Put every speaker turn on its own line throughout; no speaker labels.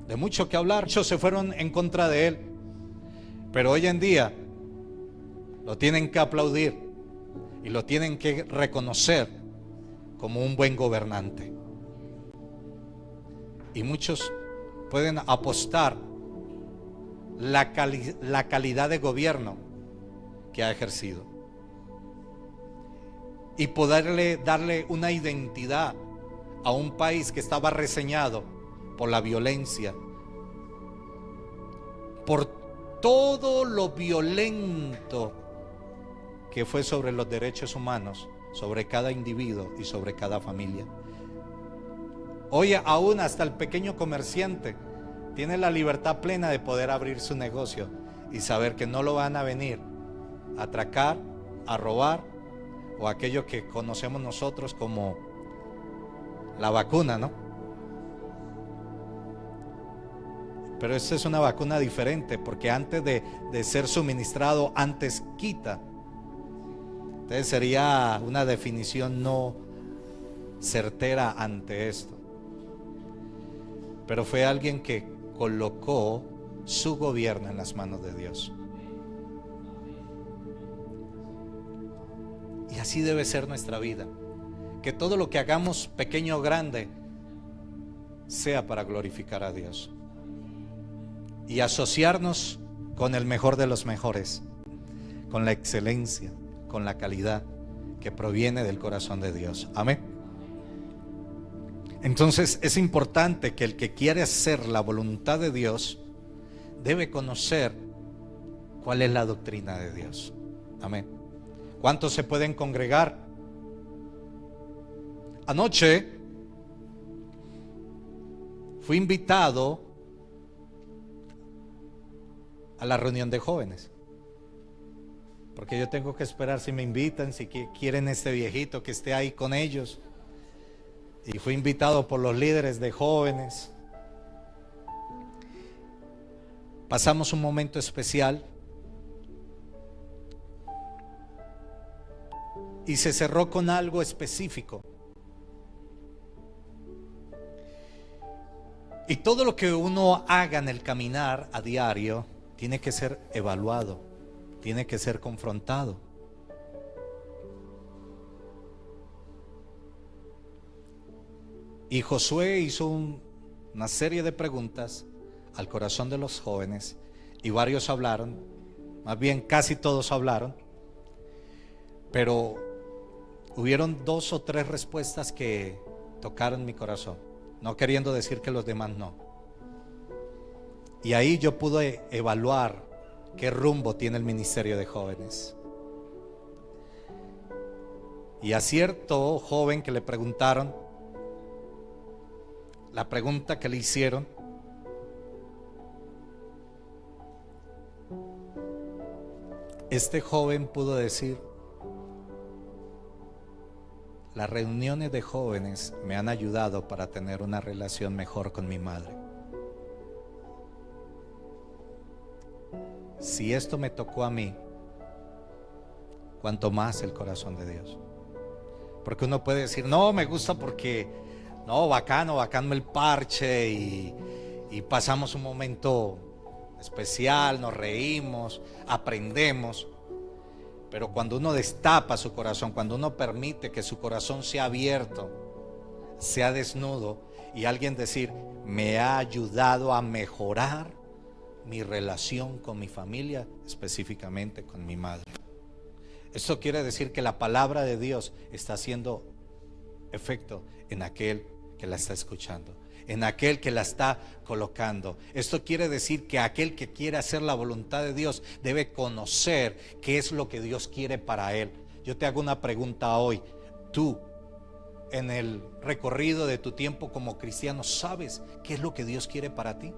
de mucho que hablar. Muchos se fueron en contra de él, pero hoy en día lo tienen que aplaudir y lo tienen que reconocer como un buen gobernante. Y muchos pueden apostar la calidad de gobierno que ha ejercido y poderle darle una identidad a un país que estaba reseñado por la violencia, por todo lo violento que fue sobre los derechos humanos, sobre cada individuo y sobre cada familia. Hoy aún hasta el pequeño comerciante tiene la libertad plena de poder abrir su negocio y saber que no lo van a venir a atracar, a robar, o aquello que conocemos nosotros como la vacuna, ¿no? Pero esta es una vacuna diferente, porque antes de ser suministrado, antes quita. Entonces sería una definición no certera ante esto. Pero fue alguien que colocó su gobierno en las manos de Dios. Y así debe ser nuestra vida. Que todo lo que hagamos, pequeño o grande, sea para glorificar a Dios. Y asociarnos con el mejor de los mejores, con la excelencia, con la calidad que proviene del corazón de Dios. Amén. Entonces es importante que el que quiere hacer la voluntad de Dios debe conocer cuál es la doctrina de Dios. Amén. ¿Cuántos se pueden congregar? Anoche fui invitado a la reunión de jóvenes, porque yo tengo que esperar si me invitan, si quieren este viejito que esté ahí con ellos. Y fui invitado por los líderes de jóvenes. Pasamos un momento especial y se cerró con algo específico. Y todo lo que uno haga en el caminar a diario tiene que ser evaluado, tiene que ser confrontado. Y Josué hizo una serie de preguntas al corazón de los jóvenes, y varios hablaron, más bien casi todos hablaron, pero hubieron 2 o 3 respuestas que tocaron mi corazón, no queriendo decir que los demás no. Y ahí yo pude evaluar qué rumbo tiene el ministerio de jóvenes. Y a cierto joven que le preguntaron, la pregunta que le hicieron, este joven pudo decir: las reuniones de jóvenes me han ayudado para tener una relación mejor con mi madre. Si esto me tocó a mí, cuanto más el corazón de Dios. Porque uno puede decir: no, me gusta porque, no, bacano el parche y pasamos un momento especial, nos reímos, aprendemos. Pero cuando uno destapa su corazón, cuando uno permite que su corazón sea abierto, sea desnudo, y alguien decir: me ha ayudado a mejorar mi relación con mi familia, específicamente con mi madre. Esto quiere decir que la palabra de Dios está haciendo efecto en aquel que la está escuchando, en aquel que la está colocando. Esto quiere decir que aquel que quiere hacer la voluntad de Dios debe conocer qué es lo que Dios quiere para él. Yo te hago una pregunta hoy. Tú, en el recorrido de tu tiempo como cristiano, ¿sabes qué es lo que Dios quiere para ti?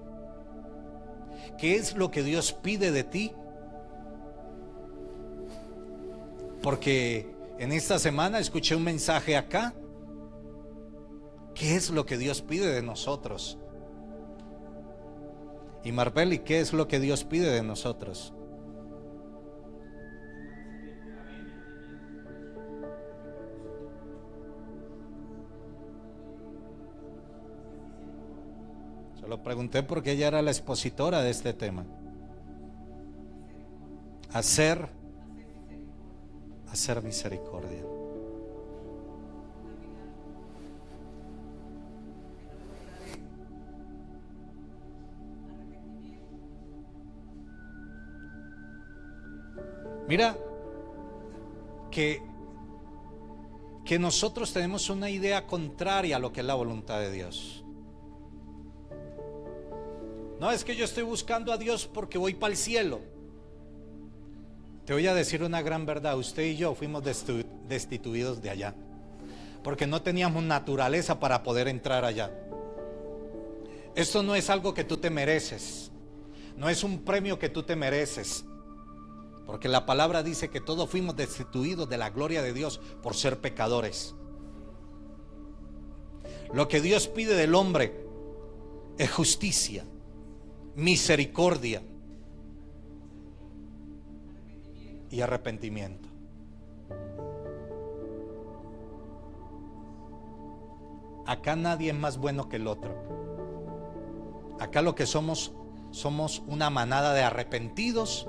¿Qué es lo que Dios pide de ti? Porque en esta semana escuché un mensaje acá. ¿Qué es lo que Dios pide de nosotros? Y Marbeli, ¿qué es lo que Dios pide de nosotros? Solo pregunté porque ella era la expositora de este tema. Hacer misericordia. Mira que nosotros tenemos una idea contraria a lo que es la voluntad de Dios. No es que yo estoy buscando a Dios porque voy para el cielo. Te voy a decir una gran verdad. Usted y yo fuimos destituidos de allá, porque no teníamos naturaleza para poder entrar allá. Esto no es algo que tú te mereces. No es un premio que tú te mereces. Porque la palabra dice que todos fuimos destituidos de la gloria de Dios por ser pecadores. Lo que Dios pide del hombre es justicia, misericordia y arrepentimiento. Acá nadie es más bueno que el otro. Acá lo que somos una manada de arrepentidos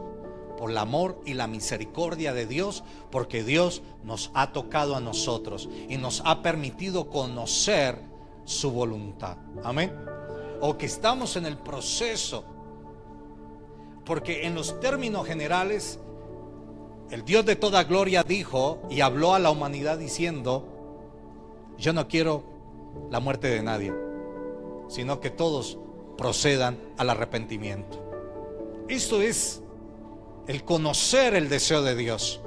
por el amor y la misericordia de Dios, porque Dios nos ha tocado a nosotros y nos ha permitido conocer su voluntad. Amén. O que estamos en el proceso, porque en los términos generales el Dios de toda gloria dijo y habló a la humanidad diciendo: yo no quiero la muerte de nadie, sino que todos procedan al arrepentimiento. Esto es el conocer el deseo de Dios.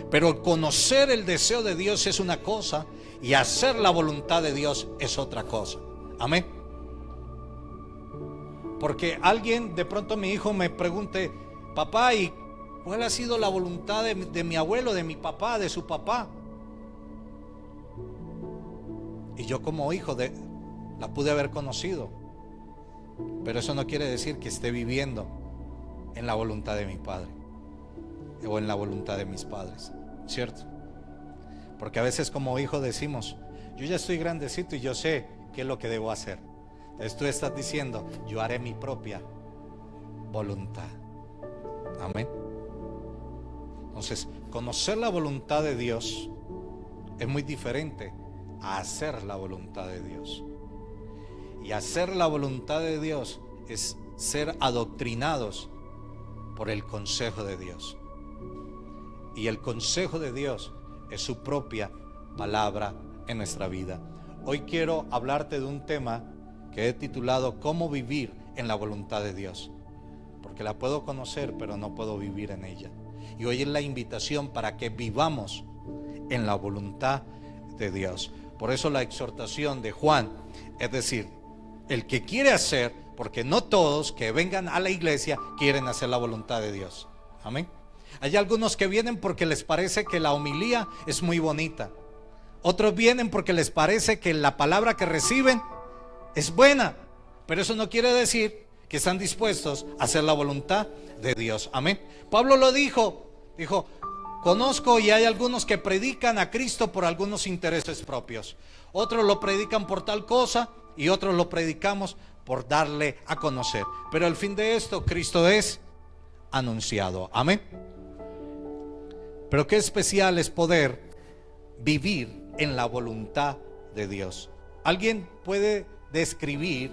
Pero el conocer el deseo de Dios es una cosa y hacer la voluntad de Dios es otra cosa. Amén. Porque alguien, de pronto mi hijo me pregunte: papá, ¿y cuál ha sido la voluntad de mi abuelo, de mi papá, de su papá? Y yo como hijo la pude haber conocido, pero eso no quiere decir que esté viviendo en la voluntad de mi padre o en la voluntad de mis padres, ¿cierto? Porque a veces como hijo decimos: yo ya estoy grandecito y yo sé qué es lo que debo hacer. Entonces tú estás diciendo: yo haré mi propia voluntad. Amén. Entonces, conocer la voluntad de Dios es muy diferente a hacer la voluntad de Dios. Y hacer la voluntad de Dios es ser adoctrinados por el consejo de Dios. Y el consejo de Dios es su propia palabra en nuestra vida. Hoy quiero hablarte de un tema que he titulado ¿Cómo vivir en la voluntad de Dios? Porque la puedo conocer, pero no puedo vivir en ella. Y hoy es la invitación para que vivamos en la voluntad de Dios. Por eso la exhortación de Juan, es decir, el que quiere hacer, porque no todos que vengan a la iglesia quieren hacer la voluntad de Dios. Amén. Hay algunos que vienen porque les parece que la homilía es muy bonita. Otros vienen porque les parece que la palabra que reciben es buena, pero eso no quiere decir que están dispuestos a hacer la voluntad de Dios. Amén. Pablo lo dijo, conozco y hay algunos que predican a Cristo por algunos intereses propios. Otros lo predican por tal cosa y otros lo predicamos por darle a conocer. Pero al fin de esto, Cristo es anunciado. Amén. Pero qué especial es poder vivir en la voluntad de Dios. ¿Alguien puede describir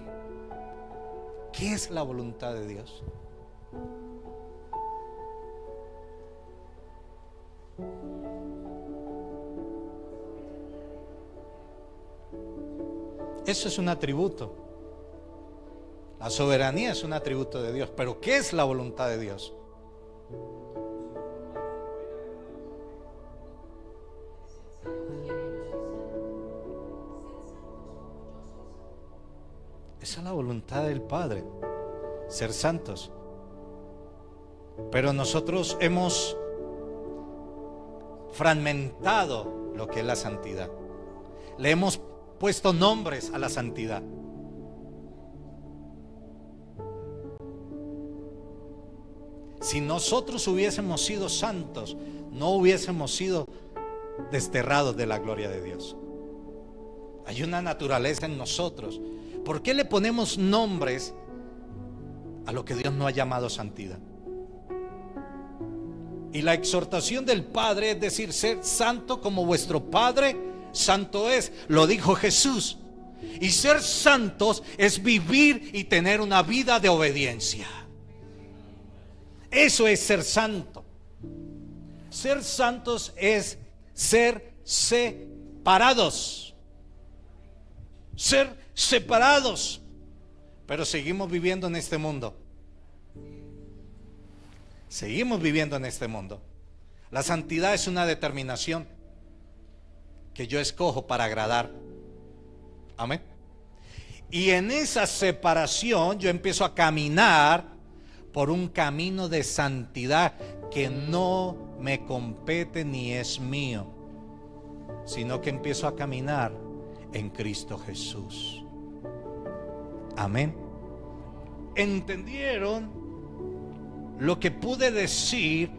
qué es la voluntad de Dios? Eso es un atributo. La soberanía es un atributo de Dios. Pero ¿qué es la voluntad de Dios? Esa es la voluntad del Padre, ser santos. Pero nosotros hemos fragmentado lo que es la santidad. Le hemos puesto nombres a la santidad. Si nosotros hubiésemos sido santos, no hubiésemos sido desterrados de la gloria de Dios. Hay una naturaleza en nosotros. ¿Por qué le ponemos nombres a lo que Dios no ha llamado santidad? Y la exhortación del Padre es decir, ser santo como vuestro Padre santo es. Lo dijo Jesús. Y ser santos es vivir y tener una vida de obediencia. Eso es ser santo. Ser santos es ser separados. Ser separados. Pero seguimos viviendo en este mundo. Seguimos viviendo en este mundo. La santidad es una determinación que yo escojo para agradar. Amén. Y en esa separación yo empiezo a caminar por un camino de santidad que no me compete ni es mío, sino que empiezo a caminar en Cristo Jesús. Amén. ¿Entendieron lo que pude decir?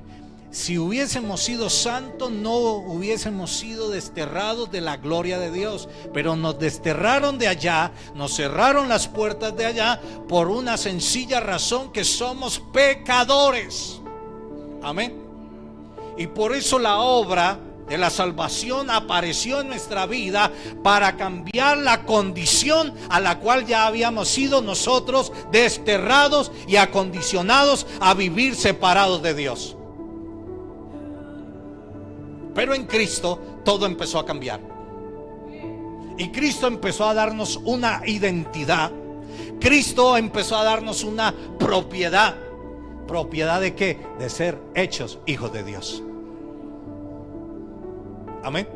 Si hubiésemos sido santos, no hubiésemos sido desterrados de la gloria de Dios. Pero nos desterraron de allá, nos cerraron las puertas de allá por una sencilla razón, que somos pecadores. Amén. Y por eso la obra de la salvación apareció en nuestra vida para cambiar la condición a la cual ya habíamos sido nosotros desterrados y acondicionados a vivir separados de Dios. Pero en Cristo todo empezó a cambiar. Y Cristo empezó a darnos una identidad. Cristo empezó a darnos una propiedad. ¿Propiedad de qué? De ser hechos hijos de Dios. Amén.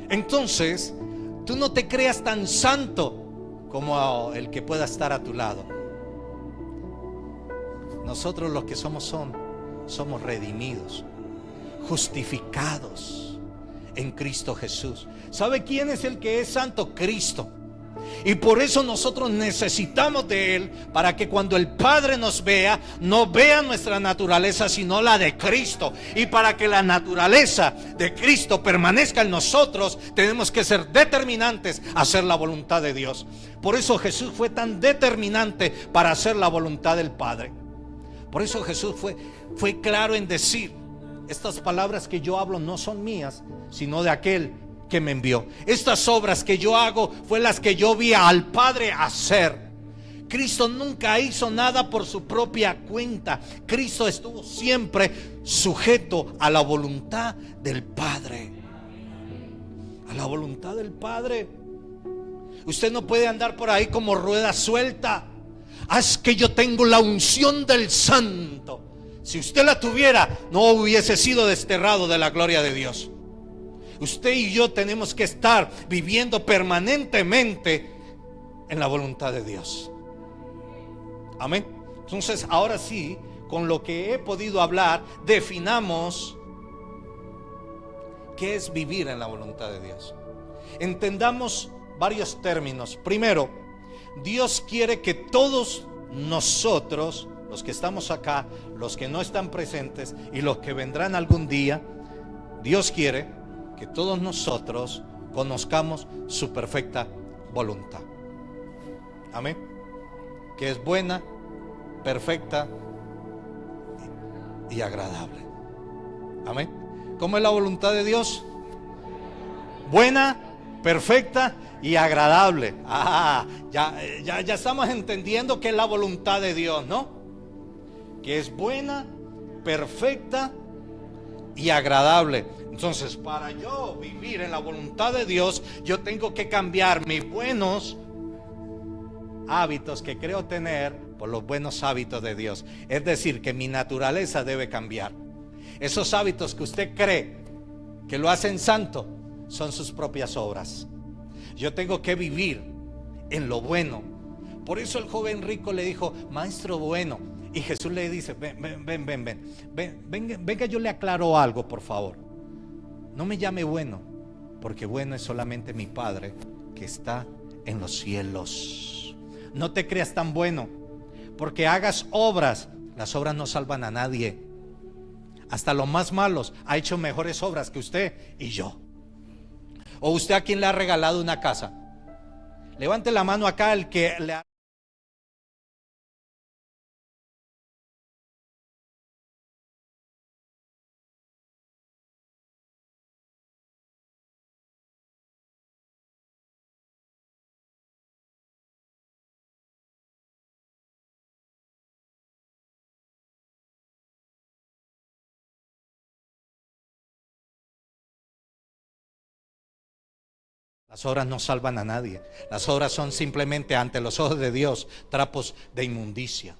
Entonces, tú no te creas tan santo como el que pueda estar a tu lado. Nosotros los que somos redimidos, justificados en Cristo Jesús. ¿Sabe quién es el que es santo? Cristo. Y por eso nosotros necesitamos de Él, para que cuando el Padre nos vea, no vea nuestra naturaleza, sino la de Cristo. Y para que la naturaleza de Cristo permanezca en nosotros, tenemos que ser determinantes a hacer la voluntad de Dios. Por eso Jesús fue tan determinante para hacer la voluntad del Padre. Por eso Jesús fue claro en decir: estas palabras que yo hablo no son mías, sino de aquel que me envió. Estas obras que yo hago fue las que yo vi al Padre hacer. Cristo nunca hizo nada por su propia cuenta. Cristo estuvo siempre sujeto a la voluntad del Padre. A la voluntad del Padre. Usted no puede andar por ahí como rueda suelta. Es que yo tengo la unción del Santo. Si usted la tuviera, no hubiese sido desterrado de la gloria de Dios. Usted y yo tenemos que estar viviendo permanentemente en la voluntad de Dios. Amén. Entonces, ahora sí, con lo que he podido hablar, definamos qué es vivir en la voluntad de Dios. Entendamos varios términos. Primero, Dios quiere que todos nosotros, los que estamos acá, los que no están presentes y los que vendrán algún día, Dios quiere que todos nosotros conozcamos su perfecta voluntad. Amén. Que es buena, perfecta y agradable. Amén. ¿Cómo es la voluntad de Dios? Buena, perfecta y agradable. Ya estamos entendiendo qué es la voluntad de Dios, ¿no? Que es buena, perfecta y agradable. Entonces, para yo vivir en la voluntad de Dios, yo tengo que cambiar mis buenos hábitos que creo tener por los buenos hábitos de Dios. Es decir, que mi naturaleza debe cambiar. Esos hábitos que usted cree que lo hacen santo son sus propias obras. Yo tengo que vivir en lo bueno. Por eso el joven rico le dijo: maestro bueno. Y Jesús le dice: venga, yo le aclaro algo, por favor. No me llame bueno, porque bueno es solamente mi Padre que está en los cielos. No te creas tan bueno, porque hagas obras. Las obras no salvan a nadie. Hasta los más malos ha hecho mejores obras que usted y yo. O usted, ¿a quién le ha regalado una casa? Levante la mano acá el que le... Las obras no salvan a nadie. Las obras son simplemente ante los ojos de Dios trapos de inmundicia.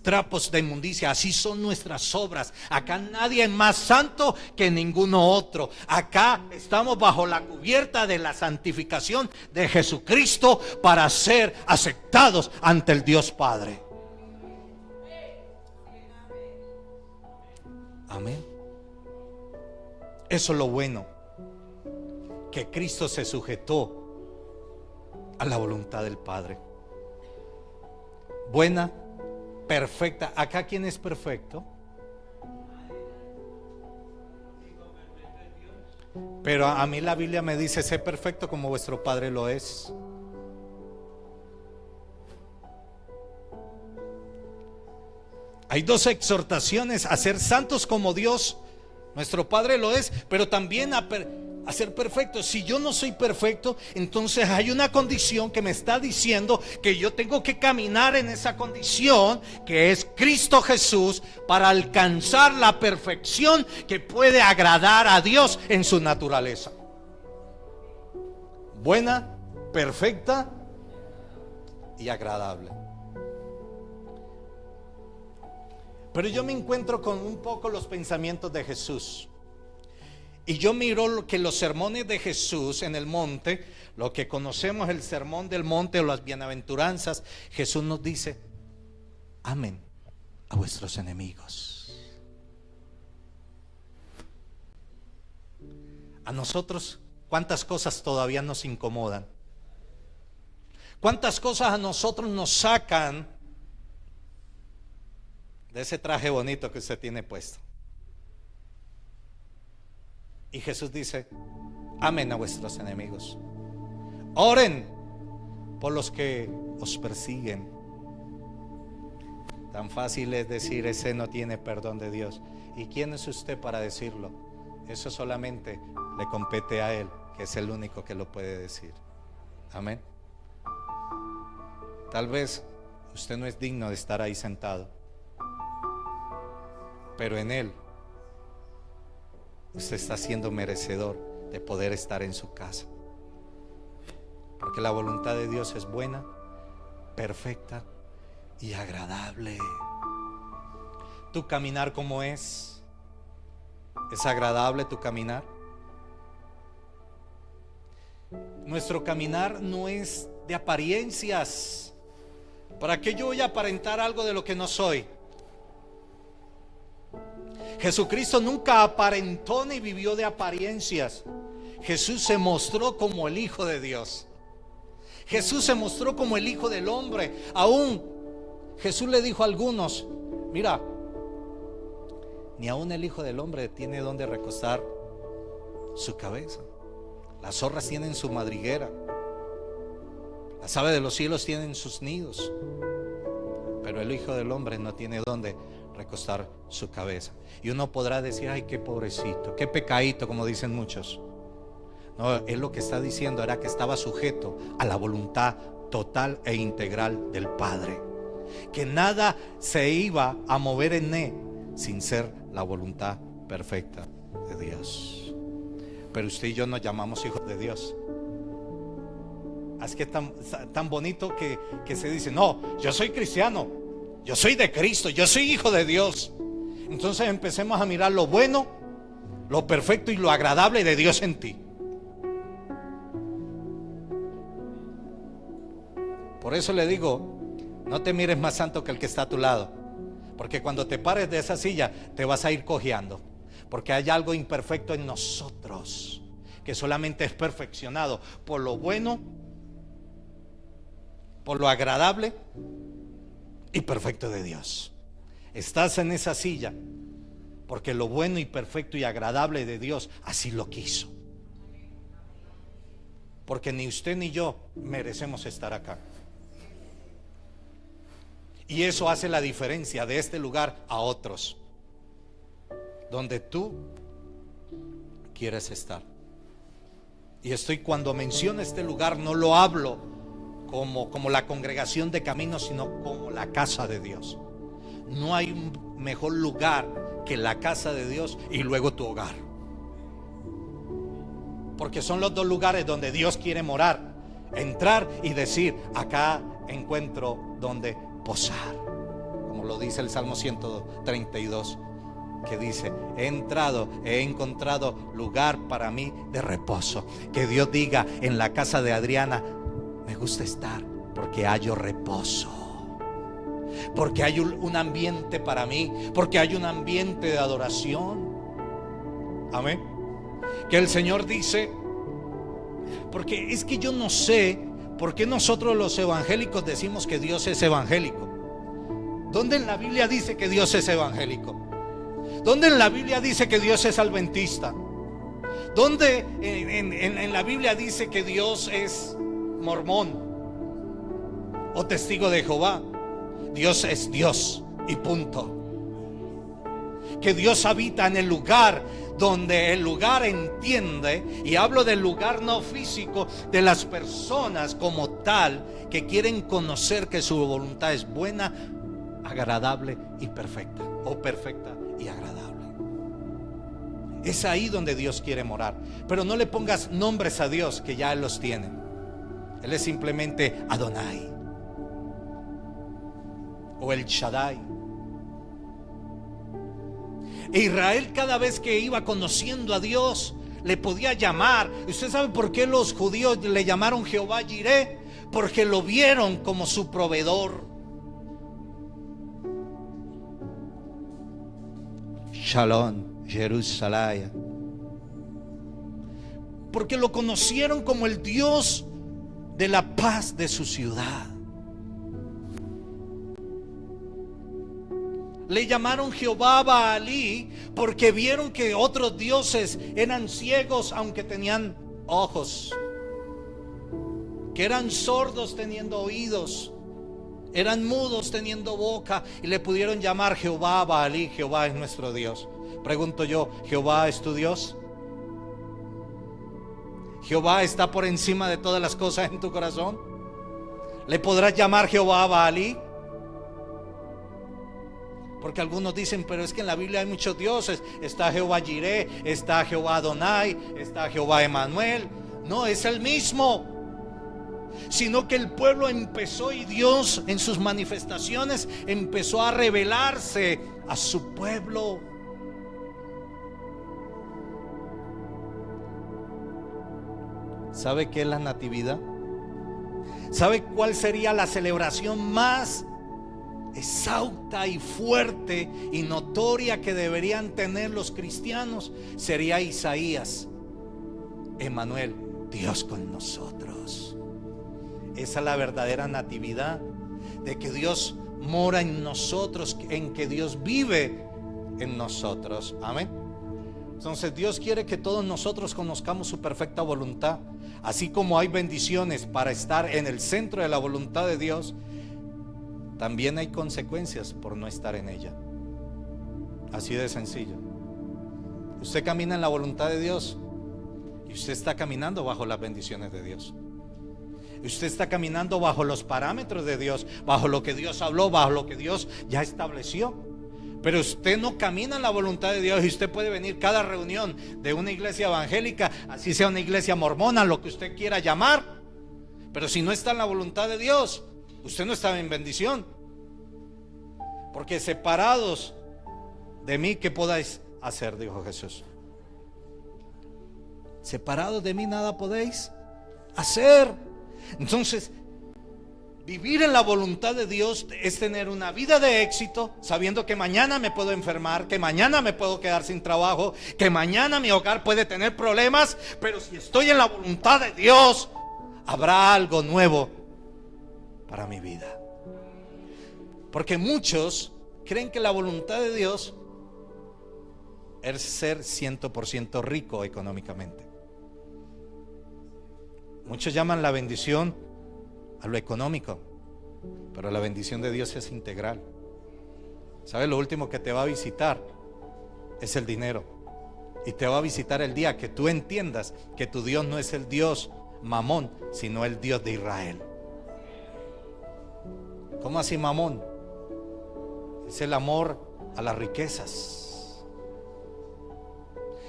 Trapos de inmundicia, así son nuestras obras. Acá nadie es más santo que ninguno otro. Acá estamos bajo la cubierta de la santificación de Jesucristo para ser aceptados ante el Dios Padre. Amén. Eso es lo bueno, que Cristo se sujetó a la voluntad del Padre. Buena, perfecta. ¿Acá quién es perfecto? Pero a mí la Biblia me dice: sé perfecto como vuestro Padre lo es. Hay dos exhortaciones: a ser santos como Dios nuestro Padre lo es, pero también a ser perfecto. Si yo no soy perfecto, entonces hay una condición que me está diciendo que yo tengo que caminar en esa condición, que es Cristo Jesús, para alcanzar la perfección que puede agradar a Dios en su naturaleza. Buena, perfecta y agradable. Pero yo me encuentro con un poco los pensamientos de Jesús. Y yo miro que los sermones de Jesús en el monte, lo que conocemos el sermón del monte o las bienaventuranzas, Jesús nos dice: amen a vuestros enemigos. A nosotros, ¿cuántas cosas todavía nos incomodan? ¿Cuántas cosas a nosotros nos sacan de ese traje bonito que usted tiene puesto? Y Jesús dice: amen a vuestros enemigos, oren por los que os persiguen. Tan fácil es decir: ese no tiene perdón de Dios. ¿Y quién es usted para decirlo? Eso solamente le compete a Él, que es el único que lo puede decir. Amén. Tal vez usted no es digno de estar ahí sentado, pero en Él usted está siendo merecedor de poder estar en su casa. Porque la voluntad de Dios es buena, perfecta y agradable. Tu caminar, ¿cómo es? ¿Es agradable tu caminar? Nuestro caminar no es de apariencias. ¿Para qué yo voy a aparentar algo de lo que no soy? Jesucristo nunca aparentó ni vivió de apariencias. Jesús se mostró como el Hijo de Dios. Jesús se mostró como el Hijo del Hombre. Aún Jesús le dijo a algunos: mira, ni aún el Hijo del Hombre tiene donde recostar su cabeza. Las zorras tienen su madriguera, las aves de los cielos tienen sus nidos, pero el Hijo del Hombre no tiene donde recostar su cabeza. Y uno podrá decir: ay, qué pobrecito, qué pecadito, como dicen muchos. No, él lo que está diciendo era que estaba sujeto a la voluntad total e integral del Padre, que nada se iba a mover en él sin ser la voluntad perfecta de Dios. Pero usted y yo nos llamamos hijos de Dios. Es que es tan bonito que se dice: no, yo soy cristiano, yo soy de Cristo, yo soy hijo de Dios. Entonces empecemos a mirar lo bueno, lo perfecto y lo agradable de Dios en ti. Por eso le digo: no te mires más santo que el que está a tu lado, porque cuando te pares de esa silla te vas a ir cojeando, porque hay algo imperfecto en nosotros que solamente es perfeccionado por lo bueno, por lo agradable y perfecto de Dios. Estás en esa silla porque lo bueno y perfecto y agradable de Dios así lo quiso. porque ni usted ni yo merecemos estar acá. Y eso hace la diferencia de este lugar a otros, donde tú quieres estar. Y cuando menciono este lugar, no lo hablo como la congregación de Camino, sino como la casa de Dios. No hay un mejor lugar que la casa de Dios y luego tu hogar, porque son los dos lugares donde Dios quiere morar, entrar y decir: acá encuentro donde posar, como lo dice el Salmo 132, que dice: he entrado, he encontrado lugar para mí de reposo. Que Dios diga en la casa de Adriana: me gusta estar porque hallo reposo, porque hay un ambiente para mí, porque hay un ambiente de adoración. Amén. Que el Señor dice, porque es que yo no sé por qué nosotros los evangélicos decimos que Dios es evangélico. ¿Dónde en la Biblia dice que Dios es evangélico? ¿Dónde en la Biblia dice que Dios es adventista? ¿Dónde en la Biblia dice que Dios es mormón o testigo de Jehová? Dios es Dios y punto. Que Dios habita en el lugar donde el lugar entiende, y hablo del lugar no físico, de las personas como tal, que quieren conocer que su voluntad es buena, agradable y perfecta, o perfecta y agradable. Es ahí donde Dios quiere morar. Pero no le pongas nombres a Dios, que ya Él los tiene. Él es simplemente Adonai o el Shaddai. E Israel, cada vez que iba conociendo a Dios, le podía llamar. ¿Usted sabe por qué los judíos le llamaron Jehová Jireh? Porque lo vieron como su proveedor. Shalom, Jerusalén. Porque lo conocieron como el Dios de la paz de su ciudad. Le llamaron Jehová Baalí porque vieron que otros dioses eran ciegos aunque tenían ojos, que eran sordos teniendo oídos, eran mudos teniendo boca, y le pudieron llamar Jehová Baalí. Jehová es nuestro Dios. Pregunto yo, ¿Jehová es tu Dios? ¿Jehová está por encima de todas las cosas en tu corazón? ¿Le podrás llamar Jehová Baalí? Porque algunos dicen, pero es que en la Biblia hay muchos dioses. Está Jehová Jireh, está Jehová Adonai, está Jehová Emanuel. No, es el mismo. Sino que el pueblo empezó, y Dios en sus manifestaciones empezó a revelarse a su pueblo. ¿Sabe qué es la natividad? ¿Sabe cuál sería la celebración más exhausta y fuerte y notoria que deberían tener los cristianos? Sería Isaías, Emanuel, Dios con nosotros. Esa es la verdadera natividad, de que Dios mora en nosotros, en que Dios vive en nosotros. Amén. Entonces Dios quiere que todos nosotros conozcamos su perfecta voluntad. Así como hay bendiciones para estar en el centro de la voluntad de Dios, también hay consecuencias por no estar en ella. Así de sencillo. Usted camina en la voluntad de Dios y usted está caminando bajo las bendiciones de Dios. Usted está caminando bajo los parámetros de Dios, bajo lo que Dios habló, bajo lo que Dios ya estableció. Pero usted no camina en la voluntad de Dios, y usted puede venir cada reunión de una iglesia evangélica, así sea una iglesia mormona, lo que usted quiera llamar, pero si no está en la voluntad de Dios, usted no está en bendición. Porque separados de mí, ¿qué podáis hacer?, dijo Jesús. Separados de mí nada podéis hacer. Entonces, vivir en la voluntad de Dios es tener una vida de éxito, sabiendo que mañana me puedo enfermar, que mañana me puedo quedar sin trabajo, que mañana mi hogar puede tener problemas, pero si estoy en la voluntad de Dios, habrá algo nuevo para mi vida. Porque muchos creen que la voluntad de Dios es ser 100% rico económicamente. Muchos llaman la bendición a lo económico, pero la bendición de Dios es integral. ¿Sabes? Lo último que te va a visitar es el dinero. Y te va a visitar el día que tú entiendas que tu Dios no es el Dios Mamón, sino el Dios de Israel. ¿Cómo así Mamón? Es el amor a las riquezas.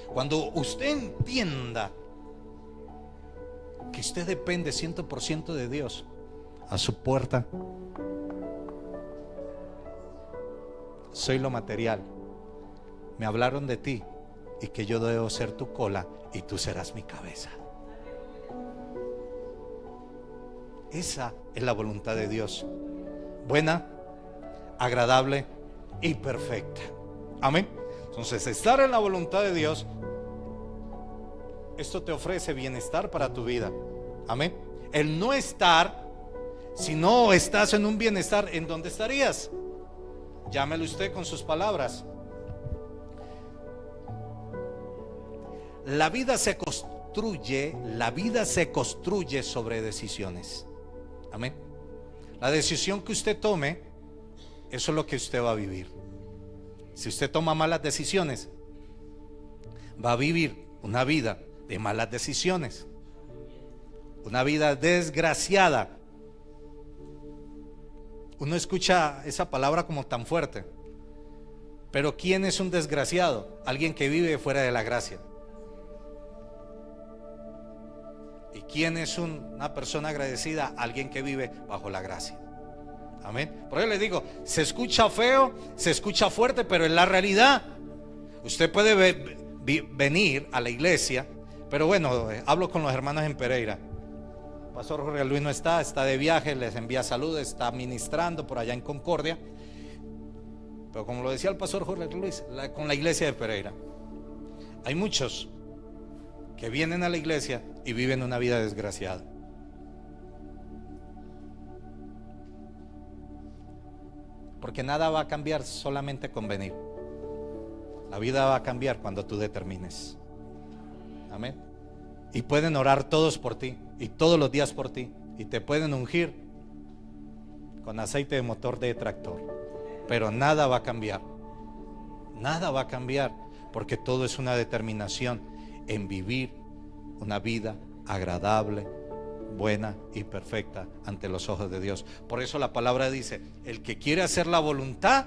Cuando usted entienda que usted depende 100% de Dios, a su puerta soy lo material, me hablaron de ti y que yo debo ser tu cola y tú serás mi cabeza. Esa es la voluntad de Dios, buena, agradable y perfecta. Amén. Entonces, estar en la voluntad de Dios, esto te ofrece bienestar para tu vida. Amén. El no estar, si no estás en un bienestar, ¿en dónde estarías? Llámelo usted con sus palabras. La vida se construye sobre decisiones. Amén. La decisión que usted tome, eso es lo que usted va a vivir. Si usted toma malas decisiones, va a vivir una vida de malas decisiones, una vida desgraciada. Uno escucha esa palabra como tan fuerte, pero ¿quién es un desgraciado? Alguien que vive fuera de la gracia. ¿Y quién es una persona agradecida? Alguien que vive bajo la gracia. Amén. Por eso le digo, se escucha feo, se escucha fuerte, pero en la realidad usted puede venir a la iglesia. Pero bueno, hablo con los hermanos en Pereira. Pastor Jorge Luis no está de viaje, les envía saludos, está ministrando por allá en Concordia. Pero como lo decía el pastor Jorge Luis, con la iglesia de Pereira, hay muchos que vienen a la iglesia y viven una vida desgraciada. Porque nada va a cambiar solamente con venir. La vida va a cambiar cuando tú determines. Amén. Y pueden orar todos por ti y todos los días por ti, y te pueden ungir con aceite de motor de tractor, pero nada va a cambiar. Nada va a cambiar, porque todo es una determinación en vivir una vida agradable, buena y perfecta ante los ojos de Dios. Por eso la palabra dice, el que quiere hacer la voluntad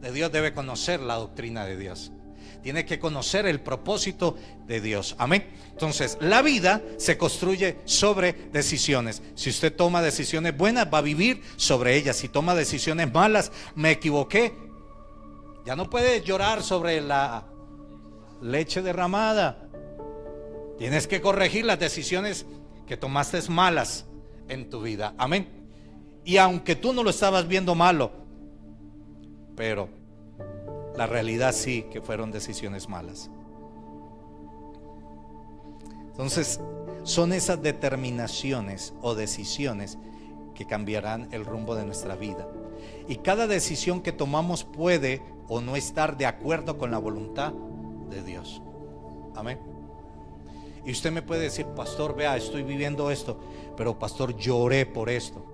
de Dios debe conocer la doctrina de Dios. Tiene que conocer el propósito de Dios. Amén. Entonces, la vida se construye sobre decisiones. Si usted toma decisiones buenas, va a vivir sobre ellas. Si toma decisiones malas, me equivoqué, ya no puedes llorar sobre la leche derramada. Tienes que corregir las decisiones que tomaste malas en tu vida. Amén. Y aunque tú no lo estabas viendo malo, pero la realidad sí que fueron decisiones malas. Entonces, son esas determinaciones o decisiones que cambiarán el rumbo de nuestra vida. Y cada decisión que tomamos puede o no estar de acuerdo con la voluntad de Dios. Amén. Y usted me puede decir, pastor, vea, estoy viviendo esto, pero pastor, lloré por esto.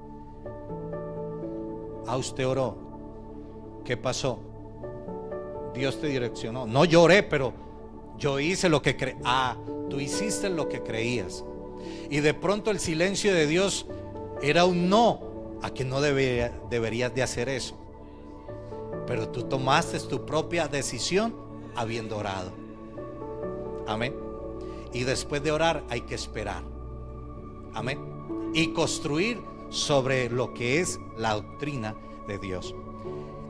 Ah, usted oró. ¿Qué pasó? Dios te direccionó. No lloré, pero yo hice lo que creí. Ah, tú hiciste lo que creías. Y de pronto el silencio de Dios era un no, a que no deberías de hacer eso. Pero tú tomaste tu propia decisión habiendo orado. Amén. Y después de orar hay que esperar. Amén. Y construir sobre lo que es la doctrina de Dios.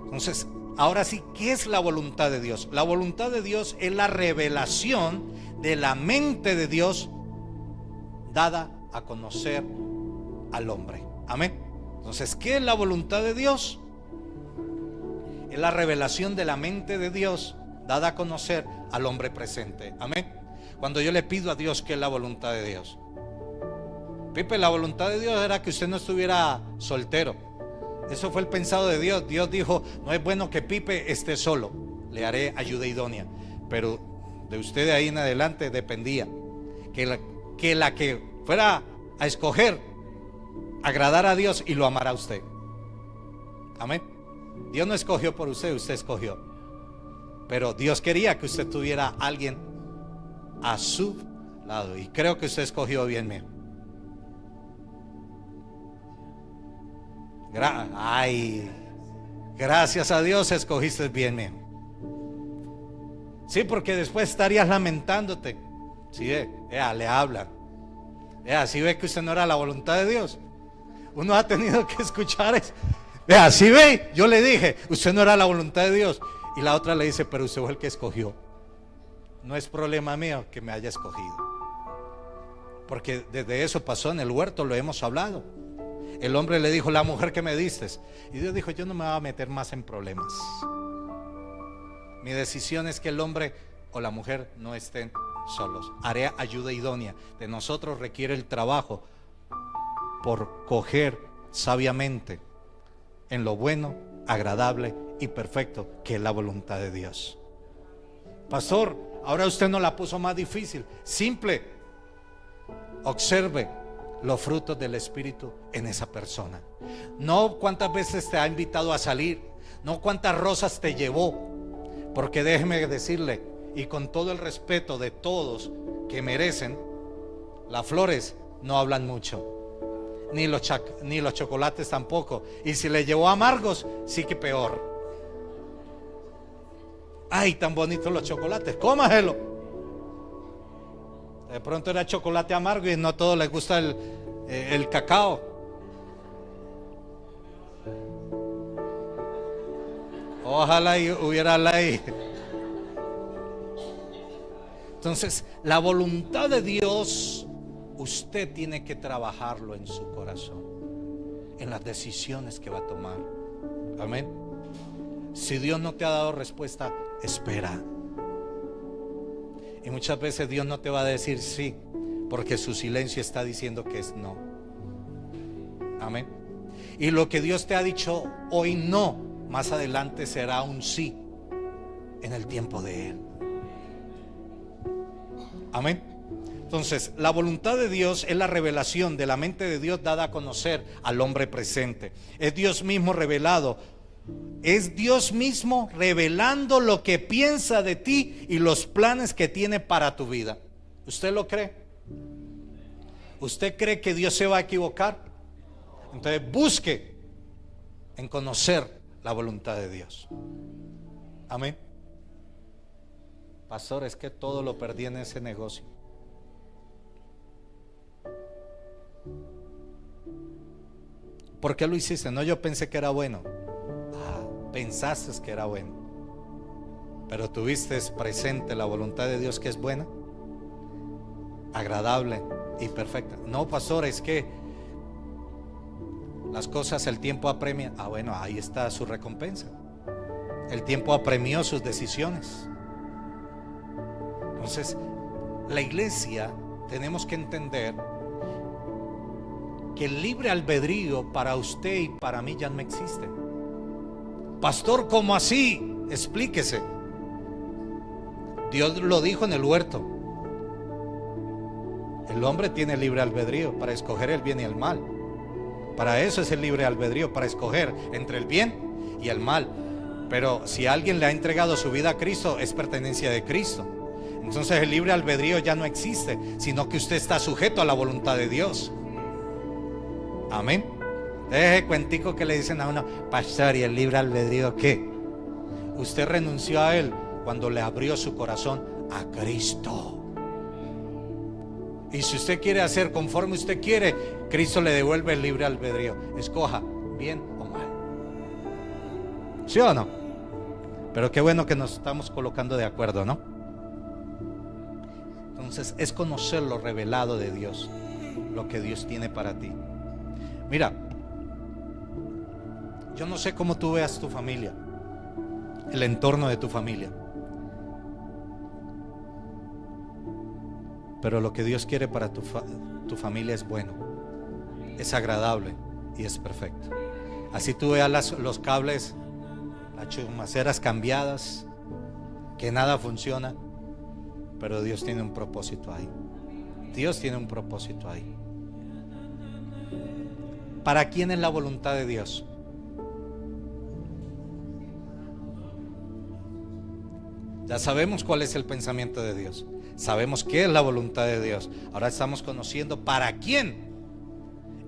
Entonces, ahora sí, ¿qué es la voluntad de Dios? La voluntad de Dios es la revelación de la mente de Dios dada a conocer al hombre. Amén. Entonces, ¿qué es la voluntad de Dios? Es la revelación de la mente de Dios dada a conocer al hombre presente. Amén. Cuando yo le pido a Dios, ¿qué es la voluntad de Dios? Pipe, la voluntad de Dios era que usted no estuviera soltero. Eso fue el pensado de Dios. Dios dijo, no es bueno que Pipe esté solo, le haré ayuda idónea. Pero de usted de ahí en adelante dependía que la que fuera a escoger agradar a Dios y lo amará a usted. Amén. Dios no escogió por usted, usted escogió. Pero Dios quería que usted tuviera a alguien a su lado. Y creo que usted escogió bien mío. Gracias a Dios escogiste bien mío. Sí, porque después estarías lamentándote. Sí, le hablan. Si ve que usted no era la voluntad de Dios. Uno ha tenido que escuchar eso. Si ve, yo le dije, usted no era la voluntad de Dios. Y la otra le dice, pero usted fue el que escogió. No es problema mío que me haya escogido. Porque desde eso pasó en el huerto, lo hemos hablado. El hombre le dijo, la mujer que me diste. Y Dios dijo, yo no me voy a meter más en problemas. Mi decisión es que el hombre o la mujer no estén solos. Haré ayuda idónea. De nosotros requiere el trabajo por coger sabiamente en lo bueno, agradable y perfecto, que es la voluntad de Dios. Pastor, ahora usted no la puso más difícil. Simple. Observe los frutos del Espíritu en esa persona. No cuántas veces te ha invitado a salir, no cuántas rosas te llevó. Porque déjeme decirle, y con todo el respeto de todos que merecen, las flores no hablan mucho, ni los chocolates tampoco. Y si le llevó amargos, sí que peor. Ay, tan bonitos los chocolates, cómaselo. De pronto era chocolate amargo y no a todos les gusta el cacao. Ojalá y hubiera ley. Entonces, la voluntad de Dios, usted tiene que trabajarlo en su corazón, en las decisiones que va a tomar. Amén. Si Dios no te ha dado respuesta, espera. Y muchas veces Dios no te va a decir sí, porque su silencio está diciendo que es no. Amén. Y lo que Dios te ha dicho hoy no, más adelante será un sí en el tiempo de Él. Amén. Entonces, la voluntad de Dios es la revelación de la mente de Dios dada a conocer al hombre presente. Es Dios mismo revelado. Es Dios mismo revelando lo que piensa de ti y los planes que tiene para tu vida. ¿Usted lo cree? ¿Usted cree que Dios se va a equivocar? Entonces busque en conocer la voluntad de Dios. Amén. Pastor, es que todo lo perdí en ese negocio. ¿Por qué lo hiciste? No, yo pensé que era bueno. Pensaste que era bueno, pero tuviste presente la voluntad de Dios, que es buena, agradable y perfecta. No, pastor, es que las cosas el tiempo apremia. Bueno, ahí está su recompensa. El tiempo apremió sus decisiones. Entonces, la iglesia tenemos que entender que el libre albedrío para usted y para mí ya no existe. Pastor, ¿cómo así? Explíquese. Dios lo dijo en el huerto. El hombre tiene libre albedrío para escoger el bien y el mal. Para eso es el libre albedrío, para escoger entre el bien y el mal. Pero si alguien le ha entregado su vida a Cristo, es pertenencia de Cristo. Entonces el libre albedrío ya no existe, sino que usted está sujeto a la voluntad de Dios. Amén. Deje cuentico que le dicen a uno, pastor, ¿y el libre albedrío qué? Usted renunció a él cuando le abrió su corazón a Cristo. Y si usted quiere hacer conforme usted quiere, Cristo le devuelve el libre albedrío. Escoja bien o mal. ¿Sí o no? Pero qué bueno que nos estamos colocando de acuerdo, ¿no? Entonces es conocer lo revelado de Dios, lo que Dios tiene para ti. Mira, yo no sé cómo tú veas tu familia, el entorno de tu familia, pero lo que Dios quiere para tu familia es bueno, es agradable y es perfecto. Así tú veas los cables, las chumaceras cambiadas, que nada funciona, pero Dios tiene un propósito ahí. Dios tiene un propósito ahí. ¿Para quién es la voluntad de Dios? Ya sabemos cuál es el pensamiento de Dios. Sabemos qué es la voluntad de Dios. Ahora estamos conociendo para quién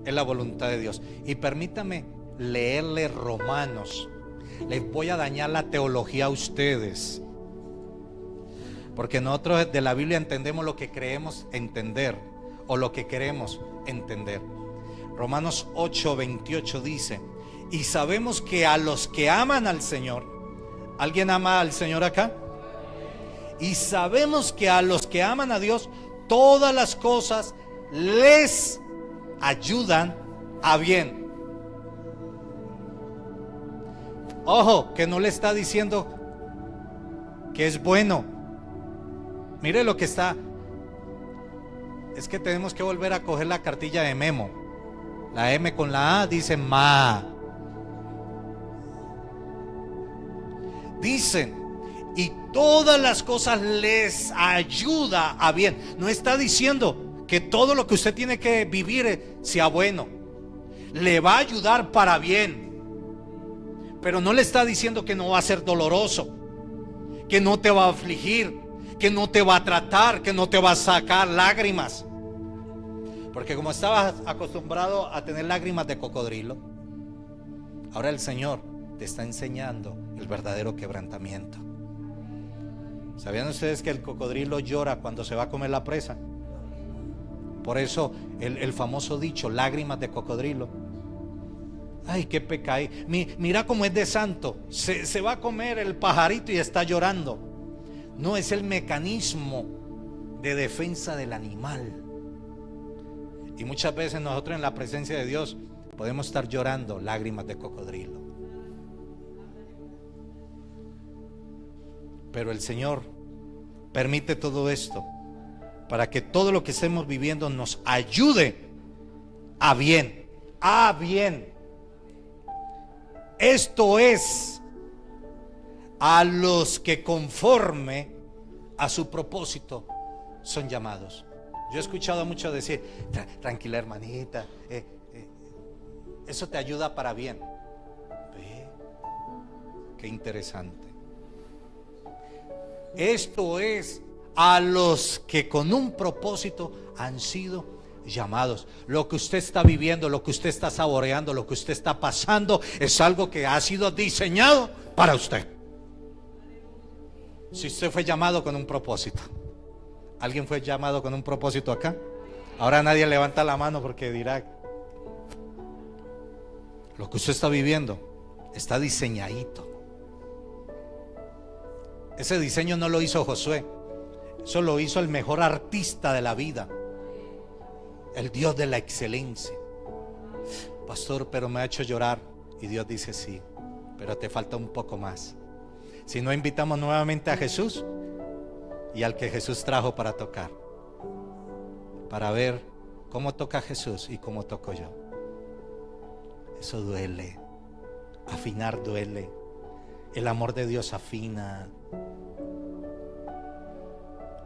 es la voluntad de Dios. Y permítame leerle Romanos. Les voy a dañar la teología a ustedes, porque nosotros de la Biblia entendemos lo que creemos entender o lo que queremos entender. Romanos 8:28 dice: y sabemos que a los que aman al Señor, ¿alguien ama al Señor acá? Y sabemos que a los que aman a Dios, todas las cosas les ayudan a bien. Ojo, que no le está diciendo que es bueno. Mire lo que está. Es que tenemos que volver a coger la cartilla de Memo. La M con la A dice ma. Dicen: y todas las cosas les ayuda a bien. No está diciendo que todo lo que usted tiene que vivir sea bueno. Le va a ayudar para bien. Pero no le está diciendo que no va a ser doloroso, que no te va a afligir, que no te va a tratar, que no te va a sacar lágrimas. Porque como estabas acostumbrado a tener lágrimas de cocodrilo, ahora el Señor te está enseñando el verdadero quebrantamiento. ¿Sabían ustedes que el cocodrilo llora cuando se va a comer la presa? Por eso el famoso dicho, lágrimas de cocodrilo. Ay, qué pecado. Mira cómo es de santo. Se va a comer el pajarito y está llorando. No, es el mecanismo de defensa del animal. Y muchas veces nosotros en la presencia de Dios podemos estar llorando lágrimas de cocodrilo. Pero el Señor permite todo esto para que todo lo que estemos viviendo nos ayude a bien. A bien. Esto es a los que conforme a su propósito son llamados. Yo he escuchado a muchos decir: tranquila hermanita, eso te ayuda para bien. Qué interesante. Esto es a los que con un propósito han sido llamados. Lo que usted está viviendo, lo que usted está saboreando, lo que usted está pasando, es algo que ha sido diseñado para usted. Si usted fue llamado con un propósito. ¿Alguien fue llamado con un propósito acá? Ahora nadie levanta la mano porque dirá: lo que usted está viviendo está diseñadito. Ese diseño no lo hizo Josué, eso lo hizo el mejor artista de la vida, el Dios de la excelencia. Pastor, pero me ha hecho llorar. Y Dios dice: sí, pero te falta un poco más. Si no, invitamos nuevamente a Jesús y al que Jesús trajo para tocar, para ver cómo toca Jesús y cómo toco yo. Eso duele. Afinar duele. El amor de Dios afina.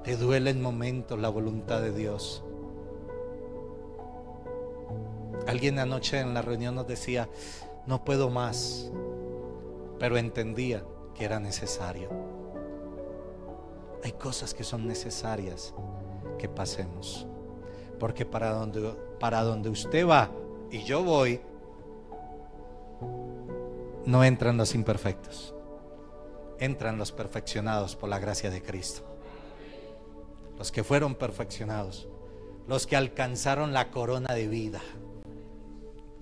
Te duele en momentos la voluntad de Dios. Alguien anoche en la reunión nos decía: no puedo más, pero entendía que era necesario. Hay cosas que son necesarias que pasemos, porque para donde usted va y yo voy, no entran los imperfectos, entran los perfeccionados por la gracia de Cristo. Los que fueron perfeccionados, los que alcanzaron la corona de vida.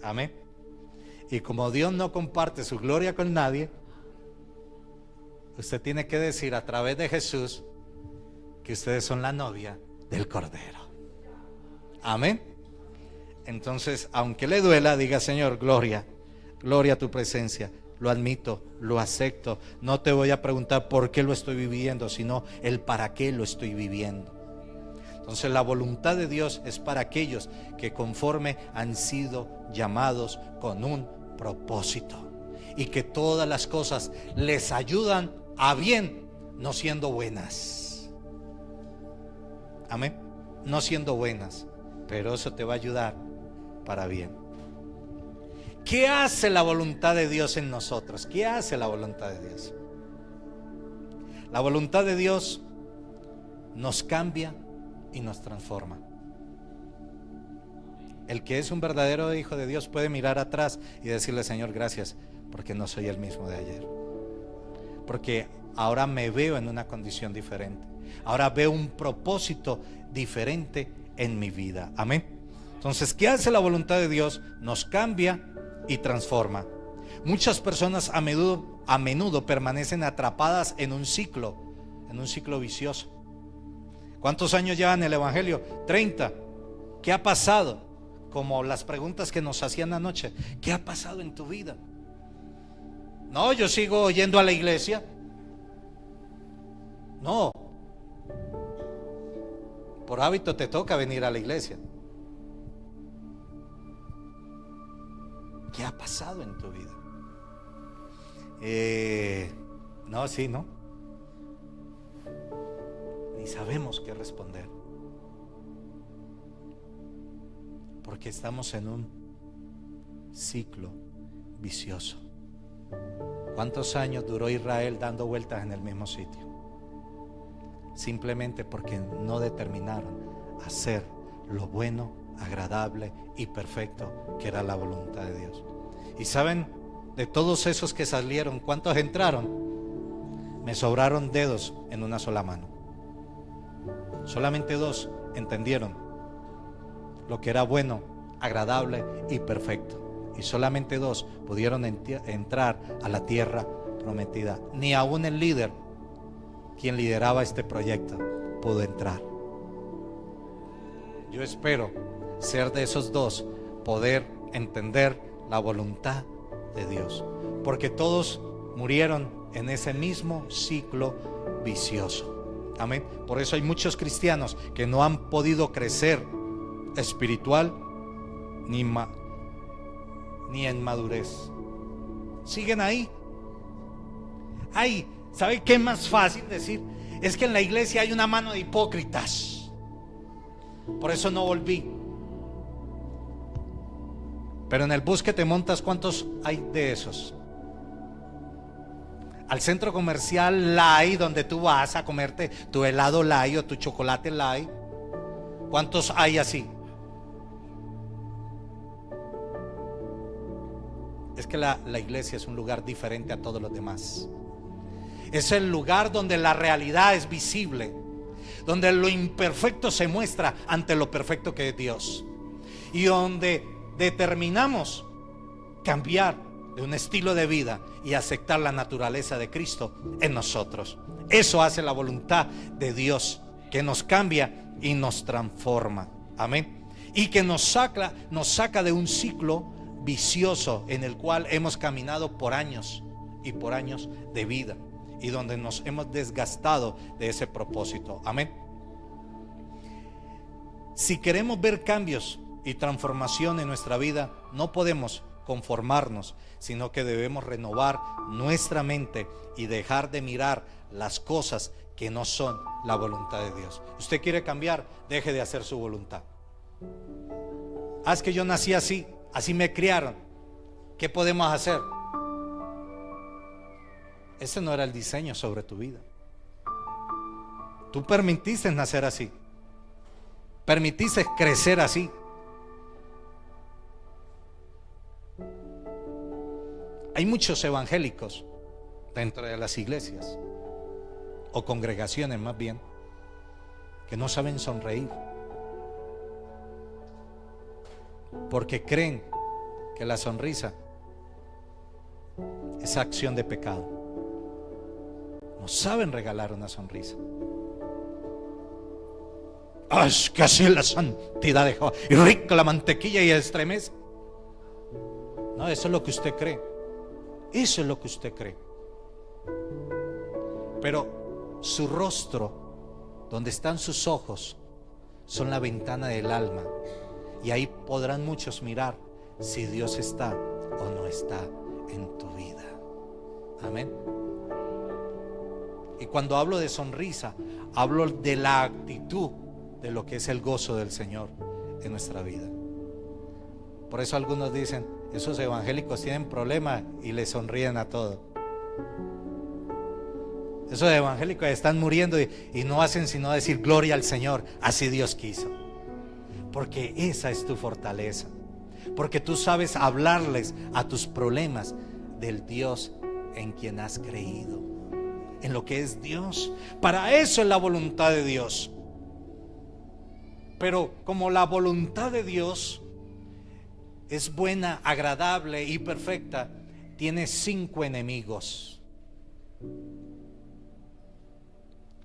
Amén. Y como Dios no comparte su gloria con nadie, usted tiene que decir a través de Jesús que ustedes son la novia del Cordero. Amén. Entonces, aunque le duela, diga: Señor, gloria, gloria a tu presencia. Lo admito, lo acepto. No te voy a preguntar por qué lo estoy viviendo, sino el para qué lo estoy viviendo. Entonces la voluntad de Dios es para aquellos que conforme han sido llamados con un propósito, y que todas las cosas les ayudan a bien, no siendo buenas. Amén. No siendo buenas, pero eso te va a ayudar para bien. ¿Qué hace la voluntad de Dios en nosotros? ¿Qué hace la voluntad de Dios? La voluntad de Dios nos cambia y nos transforma. El que es un verdadero hijo de Dios puede mirar atrás y decirle: Señor, gracias, porque no soy el mismo de ayer. Porque ahora me veo en una condición diferente. Ahora veo un propósito diferente en mi vida. Amén. Entonces, ¿qué hace la voluntad de Dios? Nos cambia y transforma. Muchas personas a menudo permanecen atrapadas en un ciclo vicioso. ¿Cuántos años llevan el Evangelio? 30. ¿Qué ha pasado? Como las preguntas que nos hacían anoche. ¿Qué ha pasado en tu vida? No, yo sigo yendo a la iglesia. No. Por hábito te toca venir a la iglesia. ¿Qué ha pasado en tu vida? No, sí, no. Ni sabemos qué responder. Porque estamos en un ciclo vicioso. ¿Cuántos años duró Israel dando vueltas en el mismo sitio? Simplemente porque no determinaron hacer lo bueno, agradable y perfecto que era la voluntad de Dios. Y saben, de todos esos que salieron, ¿cuántos entraron? Me sobraron dedos en una sola mano. Solamente 2 entendieron lo que era bueno, agradable y perfecto. Y solamente 2 pudieron entrar a la tierra prometida. Ni aún el líder, quien lideraba este proyecto, pudo entrar. Yo espero ser de esos 2, poder entender la voluntad de Dios, porque todos murieron en ese mismo ciclo vicioso. Amén. Por eso hay muchos cristianos que no han podido crecer espiritual ni en madurez. Siguen ahí. ¿Sabe qué es más fácil decir? Es que en la iglesia hay una mano de hipócritas, por eso no volví. Pero en el bus que te montas, ¿cuántos hay de esos? Al centro comercial Lai, donde tú vas a comerte tu helado Lai o tu chocolate Lai, ¿cuántos hay así? Es que la iglesia es un lugar diferente a todos los demás. Es el lugar donde la realidad es visible, donde lo imperfecto se muestra ante lo perfecto que es Dios, y donde determinamos cambiar de un estilo de vida y aceptar la naturaleza de Cristo en nosotros. Eso hace la voluntad de Dios, que nos cambia y nos transforma. Amén. Y que nos saca de un ciclo vicioso en el cual hemos caminado por años y por años de vida, y donde nos hemos desgastado de ese propósito. Amén. Si queremos ver cambios y transformación en nuestra vida, no podemos conformarnos, sino que debemos renovar nuestra mente y dejar de mirar las cosas que no son la voluntad de Dios. Usted quiere cambiar, deje de hacer su voluntad. Es que yo nací así me criaron. ¿Qué podemos hacer? Ese no era el diseño sobre tu vida. Tú permitiste nacer así, permitiste crecer así. Hay muchos evangélicos dentro de las iglesias, o congregaciones más bien, que no saben sonreír, porque creen que la sonrisa es acción de pecado. No saben regalar una sonrisa. Es que así es la santidad de Jehová, y rica la mantequilla y estremece. No, eso es lo que usted cree. Eso es lo que usted cree. Pero su rostro, donde están sus ojos, son la ventana del alma, y ahí podrán muchos mirar si Dios está o no está en tu vida. Amén. Y cuando hablo de sonrisa, hablo de la actitud de lo que es el gozo del Señor en nuestra vida. Por eso algunos dicen, esos evangélicos tienen problemas y le sonríen a todo. Esos evangélicos están muriendo y no hacen sino decir gloria al Señor, así Dios quiso. Porque esa es tu fortaleza. Porque tú sabes hablarles a tus problemas del Dios en quien has creído, en lo que es Dios. Para eso es la voluntad de Dios. Pero como la voluntad de Dios es buena, agradable y perfecta, tiene 5 enemigos.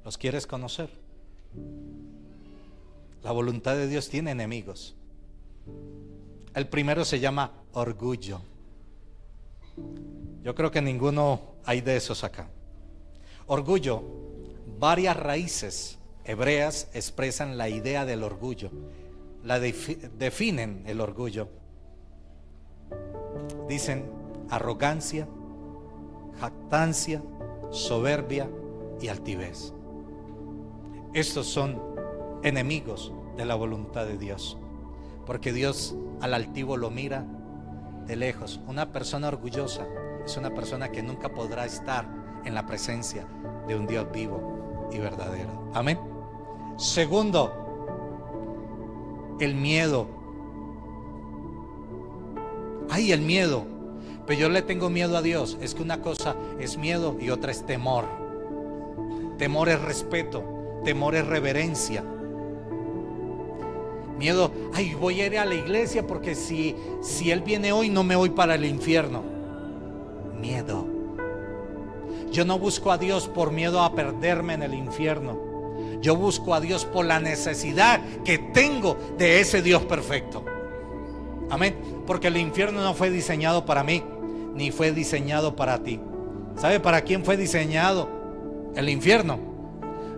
¿Los quieres conocer? La voluntad de Dios tiene enemigos. El primero se llama orgullo. Yo creo que ninguno hay de esos acá. Orgullo, varias raíces hebreas expresan la idea del orgullo. Definen el orgullo. Dicen arrogancia, jactancia, soberbia y altivez. Estos son enemigos de la voluntad de Dios, porque Dios al altivo lo mira de lejos. Una persona orgullosa es una persona que nunca podrá estar en la presencia de un Dios vivo y verdadero. Amén. Segundo, el miedo. Ay, el miedo. Pero yo le tengo miedo a Dios. Es que una cosa es miedo y otra es temor. Temor es respeto, temor es reverencia. Miedo, ay, voy a ir a la iglesia porque si Él viene hoy no me voy para el infierno. Miedo. Yo no busco a Dios por miedo a perderme en el infierno. Yo busco a Dios por la necesidad que tengo de ese Dios perfecto. Amén. Porque el infierno no fue diseñado para mí, ni fue diseñado para ti. ¿Sabe para quién fue diseñado el infierno?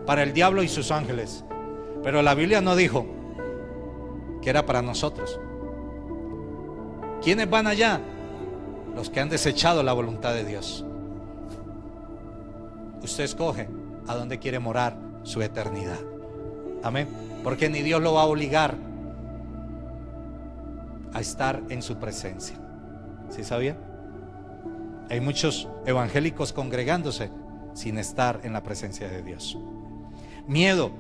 Para el diablo y sus ángeles. Pero la Biblia no dijo que era para nosotros. ¿Quiénes van allá? Los que han desechado la voluntad de Dios. Usted escoge a dónde quiere morar su eternidad. Amén. Porque ni Dios lo va a obligar a estar en su presencia. ¿Sí sabía? Hay muchos evangélicos congregándose sin estar en la presencia de Dios. Miedo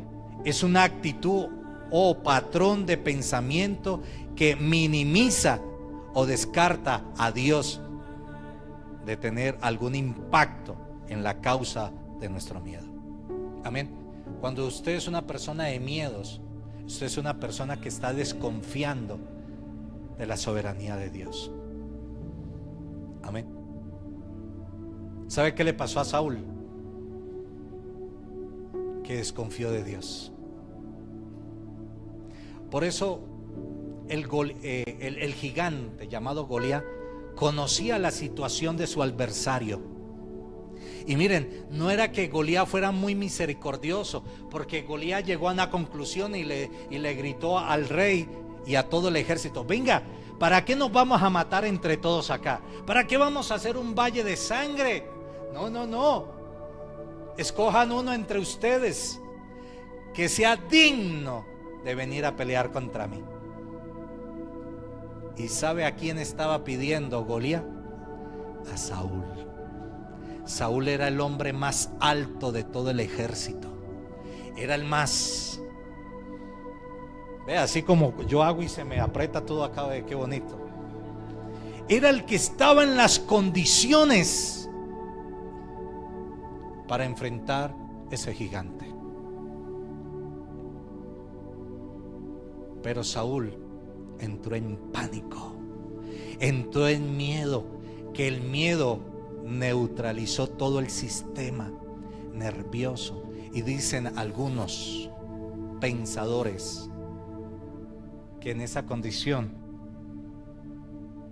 es una actitud o patrón de pensamiento que minimiza o descarta a Dios de tener algún impacto en la causa de nuestro miedo. Amén. Cuando usted es una persona de miedos, usted es una persona que está desconfiando de la soberanía de Dios. Amén. ¿Sabe qué le pasó a Saúl? Que desconfió de Dios. Por eso el gigante llamado Goliat conocía la situación de su adversario. Y miren, no era que Goliat fuera muy misericordioso, porque Goliat llegó a una conclusión y le gritó al rey y a todo el ejército: venga, ¿para qué nos vamos a matar entre todos acá? ¿Para qué vamos a hacer un valle de sangre? No. Escojan uno entre ustedes que sea digno de venir a pelear contra mí. ¿Y sabe a quién estaba pidiendo Goliat? A Saúl. Saúl era el hombre más alto de todo el ejército. Era el más... Ve, así como yo hago y se me aprieta todo acá, ve, qué bonito. Era el que estaba en las condiciones para enfrentar ese gigante. Pero Saúl entró en pánico, entró en miedo, que el miedo neutralizó todo el sistema nervioso. Y dicen algunos pensadores que en esa condición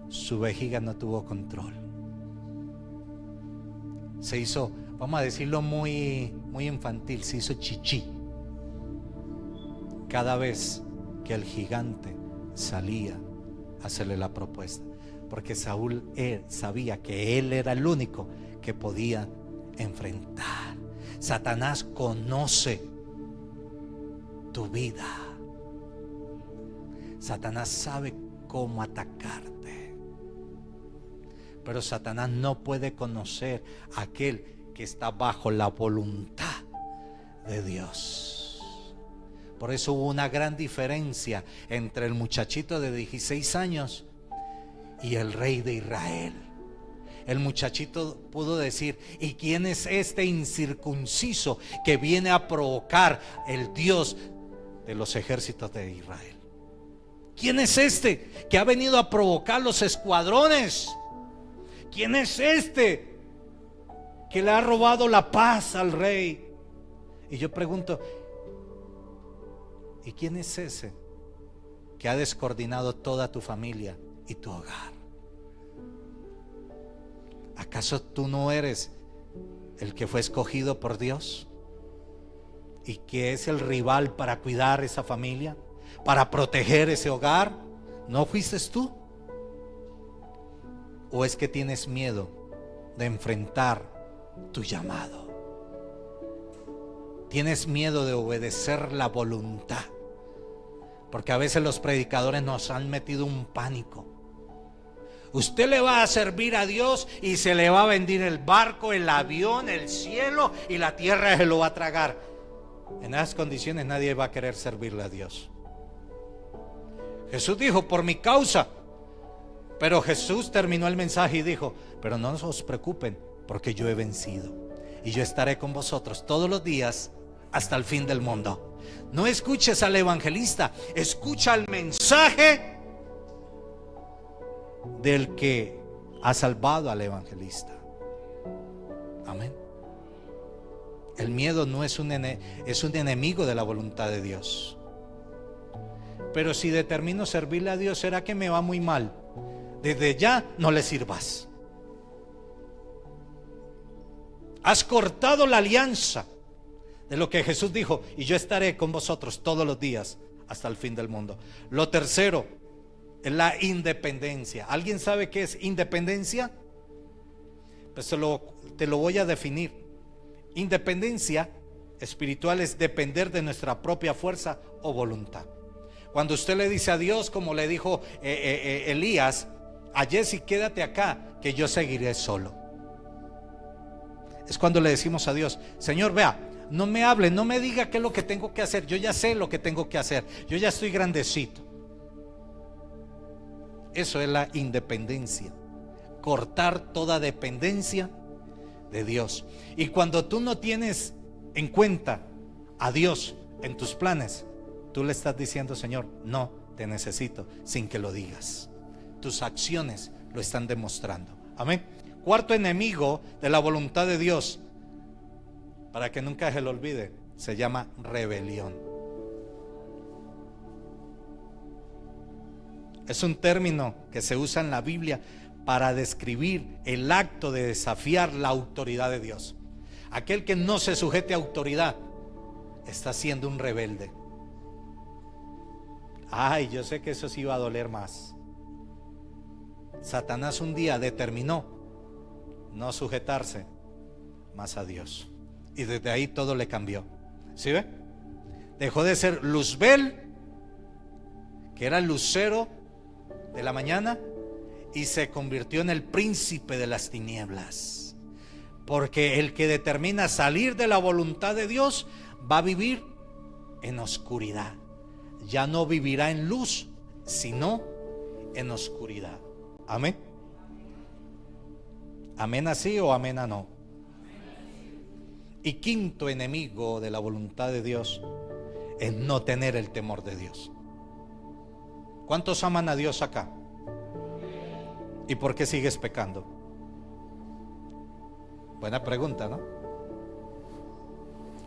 su vejiga no tuvo control. Se hizo, vamos a decirlo muy infantil, se hizo chichi cada vez que el gigante salía a hacerle la propuesta, porque Saúl sabía que él era el único que podía enfrentar. Satanás conoce tu vida. Satanás sabe cómo atacarte. Pero Satanás no puede conocer a aquel que está bajo la voluntad de Dios. Por eso hubo una gran diferencia entre el muchachito de 16 años y el rey de Israel. El muchachito pudo decir: ¿y quién es este incircunciso que viene a provocar el Dios de los ejércitos de Israel? ¿Quién es este que ha venido a provocar los escuadrones? ¿Quién es este que le ha robado la paz al rey? Y yo pregunto: ¿y quién es ese que ha descoordinado toda tu familia y tu hogar? ¿Acaso tú no eres el que fue escogido por Dios y que es el rival para cuidar esa familia, para proteger ese hogar? ¿No fuiste tú? ¿O es que tienes miedo de enfrentar tu llamado? ¿Tienes miedo de obedecer la voluntad? Porque a veces los predicadores nos han metido un pánico. Usted le va a servir a Dios y se le va a vender el barco, el avión, el cielo, y la tierra se lo va a tragar. En esas condiciones nadie va a querer servirle a Dios. Jesús dijo: por mi causa. Pero Jesús terminó el mensaje y dijo: pero no os preocupen, porque yo he vencido y yo estaré con vosotros todos los días hasta el fin del mundo. No escuches al evangelista, escucha el mensaje del que ha salvado al evangelista. Amén. El miedo no es un enemigo de la voluntad de Dios. Pero si determino servirle a Dios, ¿será que me va muy mal? Desde ya no le sirvas. Has cortado la alianza de lo que Jesús dijo: y yo estaré con vosotros todos los días hasta el fin del mundo. Lo tercero es la independencia. ¿Alguien sabe qué es independencia? Pues te lo voy a definir. Independencia espiritual es depender de nuestra propia fuerza o voluntad. Cuando usted le dice a Dios, como le dijo Elías a Jesse: quédate acá, que yo seguiré solo. Es cuando le decimos a Dios: Señor, vea, no me hable, no me diga qué es lo que tengo que hacer. Yo ya sé lo que tengo que hacer. Yo ya estoy grandecito. Eso es la independencia. Cortar toda dependencia de Dios. Y cuando tú no tienes en cuenta a Dios en tus planes, tú le estás diciendo: Señor, no te necesito, sin que lo digas. Tus acciones lo están demostrando. Amén. Cuarto enemigo de la voluntad de Dios, para que nunca se lo olvide, se llama rebelión. Es un término que se usa en la Biblia para describir el acto de desafiar la autoridad de Dios. Aquel que no se sujete a autoridad está siendo un rebelde. Ay, yo sé que eso sí va a doler más. Satanás un día determinó no sujetarse más a Dios, y desde ahí todo le cambió. ¿Sí ve? Dejó de ser Luzbel, que era el lucero de la mañana, y se convirtió en el príncipe de las tinieblas. Porque el que determina salir de la voluntad de Dios va a vivir en oscuridad. Ya no vivirá en luz, sino en oscuridad. Amén. Amén así o amén a no. Y quinto enemigo de la voluntad de Dios es no tener el temor de Dios. ¿Cuántos aman a Dios acá? ¿Y por qué sigues pecando? Buena pregunta, ¿no?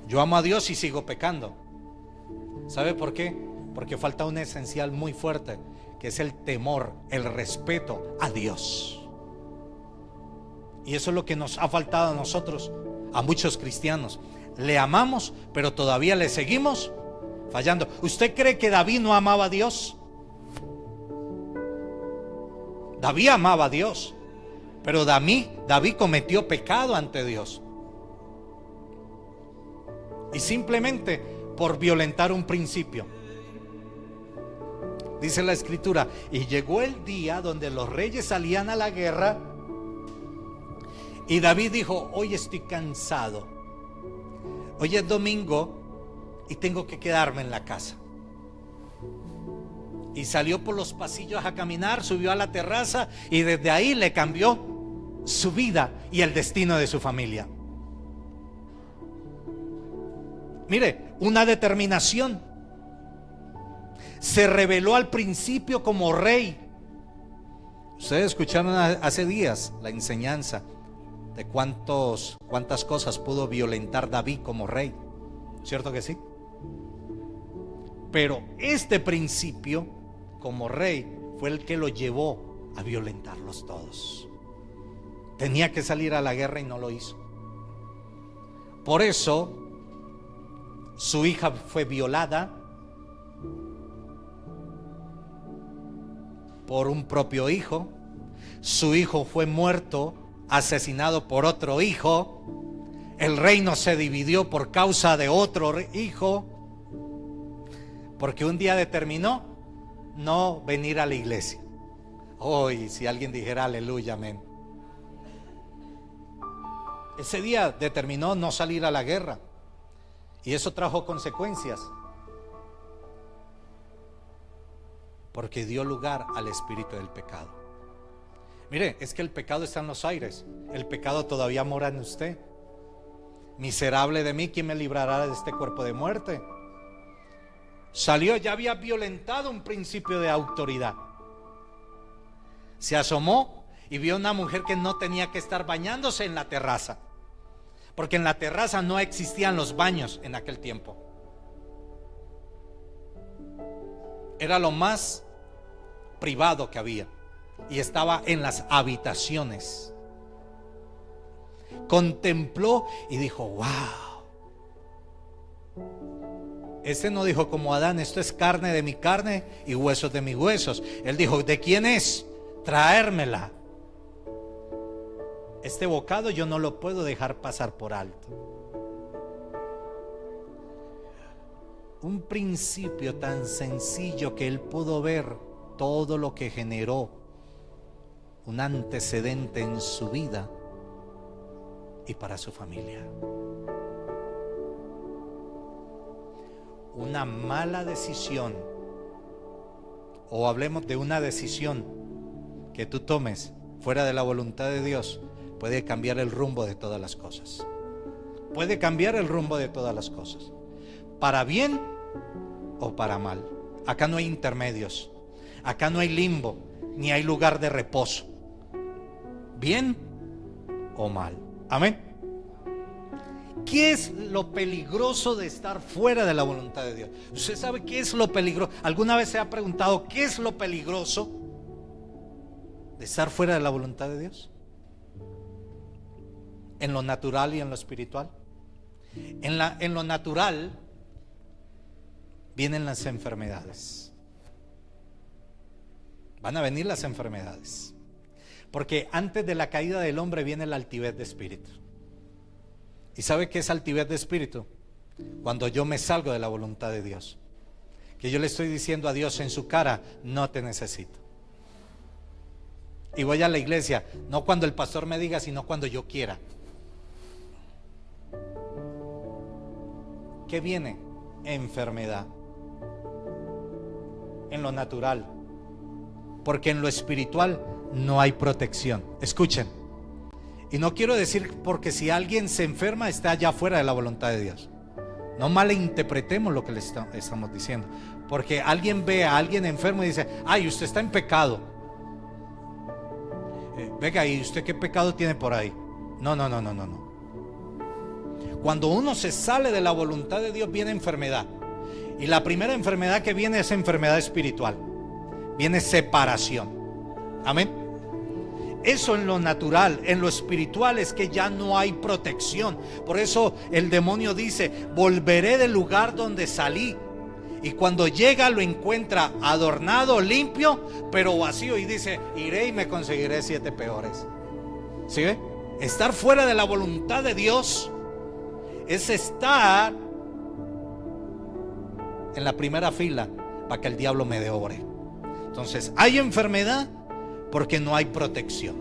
Yo amo a Dios y sigo pecando. ¿Sabe por qué? Porque falta un esencial muy fuerte, que es el temor, el respeto a Dios. Y eso es lo que nos ha faltado a nosotros, a muchos cristianos. Le amamos, pero todavía le seguimos fallando. ¿Usted cree que David no amaba a Dios? David amaba a Dios, pero David cometió pecado ante Dios. Y simplemente por violentar un principio. dice la escritura, y llegó el día donde los reyes salían a la guerra, y David dijo: hoy estoy cansado, hoy es domingo y tengo que quedarme en la casa. Y salió por los pasillos a caminar, subió a la terraza, y desde ahí le cambió su vida y el destino de su familia. Mire, una determinación. Se reveló al principio como rey. Ustedes escucharon hace días la enseñanza de cuántas cosas pudo violentar David como rey, ¿cierto que sí? Pero este principio como rey fue el que lo llevó a violentarlos todos. Tenía que salir a la guerra y no lo hizo. Por eso su hija fue violada por un propio hijo. Su hijo fue muerto, asesinado por otro hijo. El reino se dividió por causa de otro hijo, porque un día determinó no venir a la iglesia. Hoy, si alguien dijera aleluya, amén. Ese día determinó no salir a la guerra, y eso trajo consecuencias, porque dio lugar al espíritu del pecado. Mire, es que el pecado está en los aires. El pecado todavía mora en usted. Miserable de mí, ¿quién me librará de este cuerpo de muerte? Salió, ya había violentado un principio de autoridad. Se asomó y vio una mujer que no tenía que estar bañándose en la terraza, porque en la terraza no existían los baños en aquel tiempo. Era lo más privado que había, y estaba en las habitaciones. Contempló y dijo: wow. Este no dijo como Adán: esto es carne de mi carne y huesos de mis huesos. Él dijo: ¿de quién es? Traérmela. Este bocado yo no lo puedo dejar pasar por alto. Un principio tan sencillo que él pudo ver todo lo que generó un antecedente en su vida y para su familia. Una mala decisión, o hablemos de una decisión que tú tomes fuera de la voluntad de Dios, puede cambiar el rumbo de todas las cosas. Puede cambiar el rumbo de todas las cosas, para bien o para mal. Acá no hay intermedios, acá no hay limbo, ni hay lugar de reposo. Bien o mal. Amén. ¿Qué es lo peligroso de estar fuera de la voluntad de Dios? ¿Usted sabe qué es lo peligroso? ¿Alguna vez se ha preguntado qué es lo peligroso de estar fuera de la voluntad de Dios? En lo natural y en lo espiritual. En lo natural vienen las enfermedades. Van a venir las enfermedades, porque antes de la caída del hombre viene la altivez de espíritu. ¿Y sabe qué es altivez de espíritu? Cuando yo me salgo de la voluntad de Dios, que yo le estoy diciendo a Dios en su cara: no te necesito. Y voy a la iglesia, no cuando el pastor me diga, sino cuando yo quiera. ¿Qué viene? Enfermedad. En lo natural, porque en lo espiritual no hay protección. Escuchen, y no quiero decir porque si alguien se enferma está allá fuera de la voluntad de Dios. No malinterpretemos lo que le estamos diciendo, porque alguien ve a alguien enfermo y dice: ay, usted está en pecado. Venga, ¿y usted qué pecado tiene por ahí? No. Cuando uno se sale de la voluntad de Dios viene enfermedad, y la primera enfermedad que viene es enfermedad espiritual. Viene separación. Amén. Eso en lo natural. En lo espiritual es que ya no hay protección. Por eso el demonio dice: volveré del lugar donde salí. Y cuando llega lo encuentra adornado, limpio, pero vacío, y dice: iré y me conseguiré 7 peores. ¿Sí ve? Estar fuera de la voluntad de Dios es estar en la primera fila para que el diablo me devore. Entonces, hay enfermedad porque no hay protección.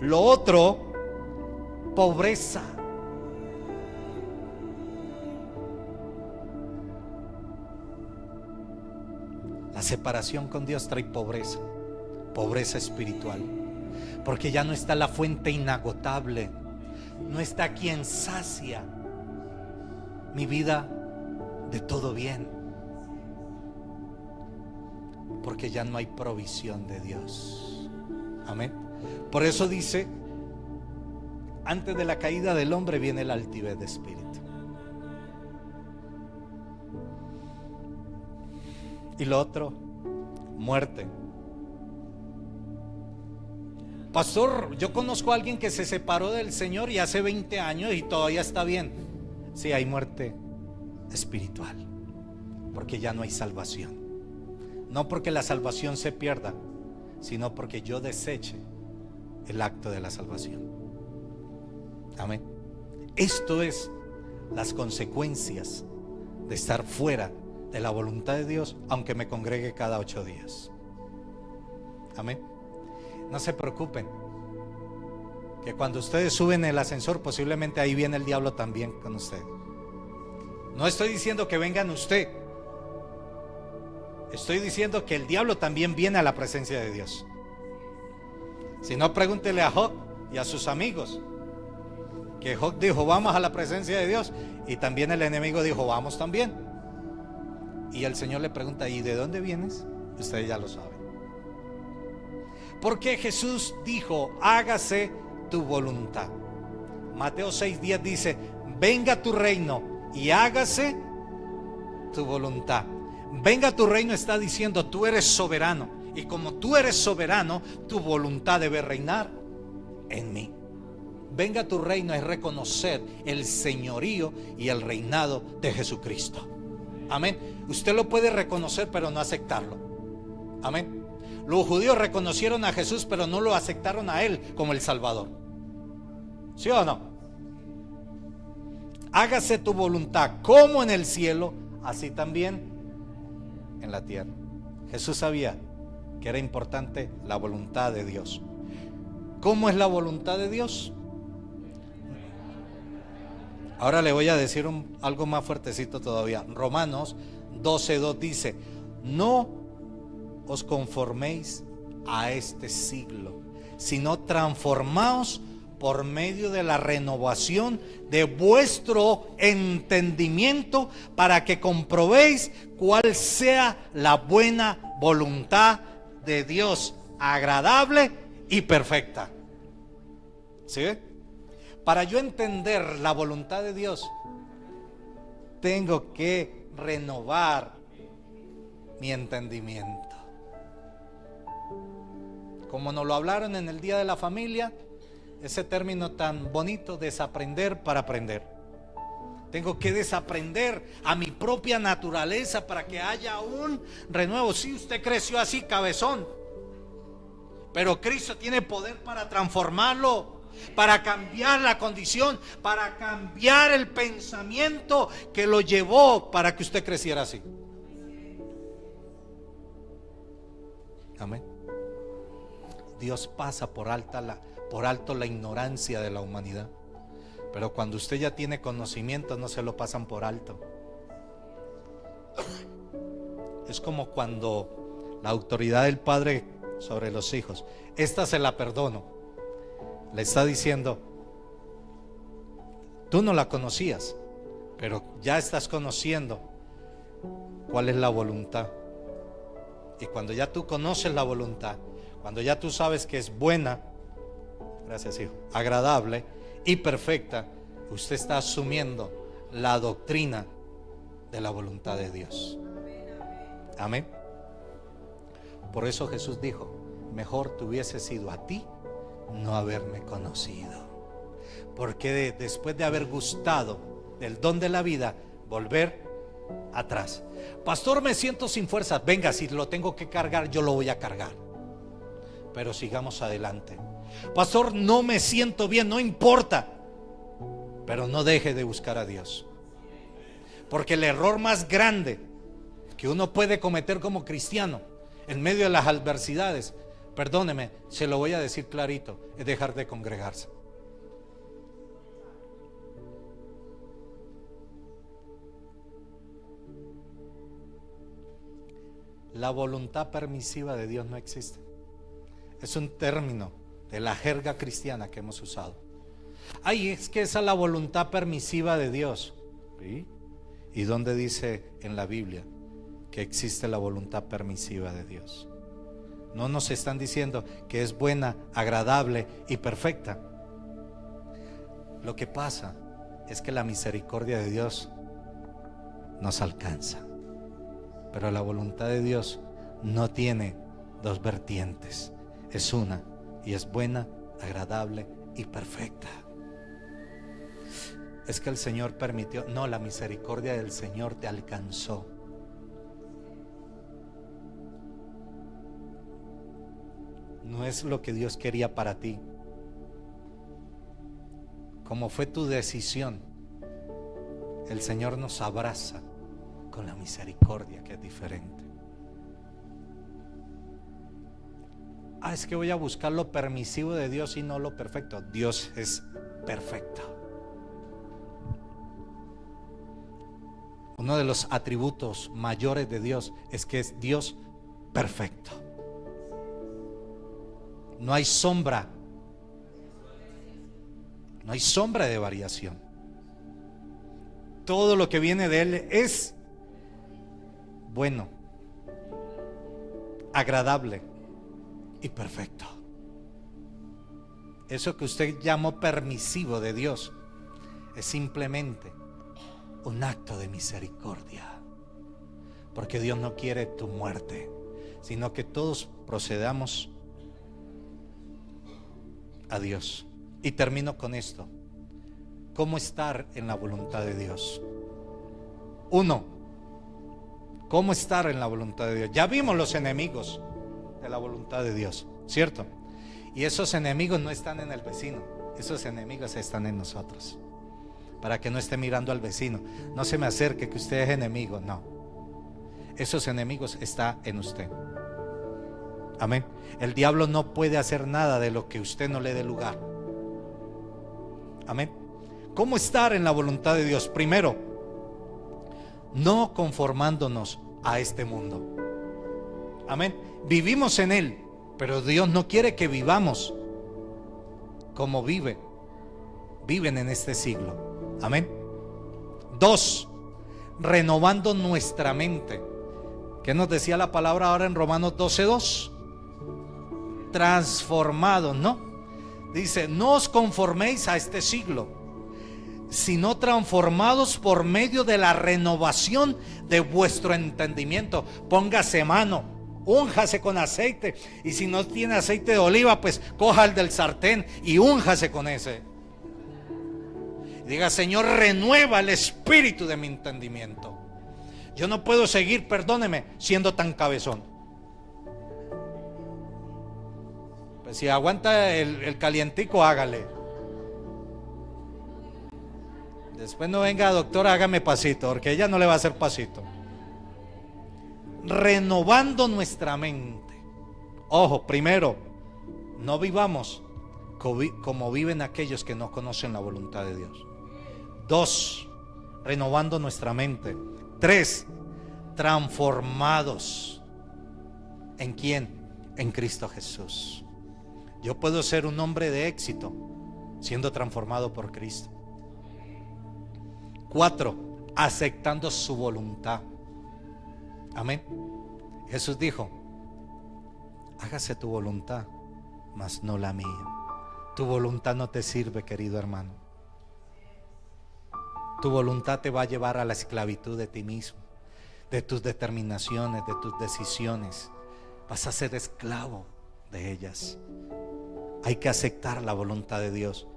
Lo otro, pobreza. La separación con Dios trae pobreza, pobreza espiritual, porque ya no está la fuente inagotable, no está quien sacia mi vida de todo bien, porque ya no hay provisión de Dios. Amén. Por eso dice, antes de la caída del hombre viene la altivez de espíritu. Y lo otro, muerte. Pastor, yo conozco a alguien que se separó del Señor y hace 20 años y todavía está bien. Sí, hay muerte espiritual, porque ya no hay salvación. No porque la salvación se pierda, sino porque yo deseche el acto de la salvación. Amén. Esto es las consecuencias de estar fuera de la voluntad de Dios, aunque me congregue cada 8 días. Amén. No se preocupen, que cuando ustedes suben el ascensor, posiblemente ahí viene el diablo también con ustedes. No estoy diciendo que vengan usted, estoy diciendo que el diablo también viene a la presencia de Dios. Si no, pregúntele a Job y a sus amigos, que Job dijo vamos a la presencia de Dios, y también el enemigo dijo vamos también. Y el Señor le pregunta, ¿y de dónde vienes? Ustedes ya lo saben. Porque Jesús dijo, hágase tu voluntad. Mateo 6:10 dice, venga tu reino y hágase tu voluntad. Venga tu reino está diciendo, tú eres soberano, y como tú eres soberano, tu voluntad debe reinar en mí. Venga tu reino es reconocer el señorío y el reinado de Jesucristo. Amén. Usted lo puede reconocer, pero no aceptarlo. Amén. Los judíos reconocieron a Jesús, pero no lo aceptaron a Él como el Salvador. ¿Sí o no? Hágase tu voluntad como en el cielo, así también en la tierra. Jesús sabía que era importante la voluntad de Dios. ¿Cómo es la voluntad de Dios? Ahora le voy a decir algo más fuertecito todavía. Romanos 12:2 dice, no os conforméis a este siglo, sino transformaos por medio de la renovación de vuestro entendimiento, para que comprobéis cuál sea la buena voluntad de Dios, agradable y perfecta. ¿Sí? Para yo entender la voluntad de Dios, tengo que renovar mi entendimiento. Como nos lo hablaron en el Día de la Familia, ese término tan bonito, desaprender para aprender. Tengo que desaprender a mi propia naturaleza para que haya un renuevo. Si usted creció así, cabezón, pero Cristo tiene poder para transformarlo, para cambiar la condición, para cambiar el pensamiento que lo llevó para que usted creciera así. Amén. Dios pasa por alto la ignorancia de la humanidad, pero cuando usted ya tiene conocimiento, no se lo pasan por alto. Es como cuando la autoridad del padre sobre los hijos, esta se la perdono, le está diciendo, tú no la conocías, pero ya estás conociendo cuál es la voluntad. Y cuando ya tú conoces la voluntad, cuando ya tú sabes que es buena, gracias hijo, agradable y perfecta, usted está asumiendo la doctrina de la voluntad de Dios. Amén. Por eso Jesús dijo, mejor te hubiese sido a ti no haberme conocido, porque después de haber gustado del don de la vida, volver atrás. Pastor, me siento sin fuerzas. Venga, si lo tengo que cargar, yo lo voy a cargar, pero sigamos adelante. Pastor, no me siento bien, no importa, pero no deje de buscar a Dios, porque el error más grande que uno puede cometer como cristiano en medio de las adversidades, perdóneme, se lo voy a decir clarito, es dejar de congregarse. La voluntad permisiva de Dios no existe. Es un término de la jerga cristiana que hemos usado. Ay, es que esa es la voluntad permisiva de Dios. ¿Sí? ¿Y dónde dice en la Biblia que existe la voluntad permisiva de Dios? No nos están diciendo que es buena, agradable y perfecta. Lo que pasa es que la misericordia de Dios nos alcanza. Pero la voluntad de Dios no tiene dos vertientes. Es una, y es buena, agradable y perfecta. Es que el Señor permitió. No, la misericordia del Señor te alcanzó. No es lo que Dios quería para ti. Como fue tu decisión, el Señor nos abraza con la misericordia, que es diferente. Es que voy a buscar lo permisivo de Dios y no lo perfecto. Dios es perfecto. Uno de los atributos mayores de Dios es que es Dios perfecto. No hay sombra. No hay sombra de variación. Todo lo que viene de Él es bueno, agradable y perfecto. Eso que usted llamó permisivo de Dios es simplemente un acto de misericordia, porque Dios no quiere tu muerte, sino que todos procedamos a Dios. Y termino con esto: ¿cómo estar en la voluntad de Dios? Uno, ¿cómo estar en la voluntad de Dios? Ya vimos los enemigos de la voluntad de Dios, ¿cierto? Y esos enemigos no están en el vecino, esos enemigos están en nosotros. Para que no esté mirando al vecino, no se me acerque que usted es enemigo, no. Esos enemigos están en usted. Amén. El diablo no puede hacer nada de lo que usted no le dé lugar. Amén. ¿Cómo estar en la voluntad de Dios? Primero, no conformándonos a este mundo. Amén. Vivimos en Él, pero Dios no quiere que vivamos como viven en este siglo. Amén. Dos, renovando nuestra mente. ¿Qué nos decía la palabra ahora en Romanos 12:2? Transformados, ¿no? Dice, no os conforméis a este siglo, sino transformados por medio de la renovación de vuestro entendimiento. Póngase mano, únjase con aceite, y si no tiene aceite de oliva, pues coja el del sartén y únjase con ese. Diga, Señor, renueva el espíritu de mi entendimiento. Yo no puedo seguir, perdóneme, siendo tan cabezón. Pues si aguanta el calientico, hágale. Después no venga, doctora, hágame pasito, porque ella no le va a hacer pasito. Renovando nuestra mente. Ojo, primero, no vivamos como viven aquellos que no conocen la voluntad de Dios. Dos, renovando nuestra mente. Tres, transformados. ¿En quién? En Cristo Jesús. Yo puedo ser un hombre de éxito siendo transformado por Cristo. Cuatro, aceptando su voluntad. Amén. Jesús dijo, hágase tu voluntad, mas no la mía. Tu voluntad no te sirve, querido hermano. Tu voluntad te va a llevar a la esclavitud de ti mismo, de tus determinaciones, de tus decisiones. Vas a ser esclavo de ellas. Hay que aceptar la voluntad de Dios.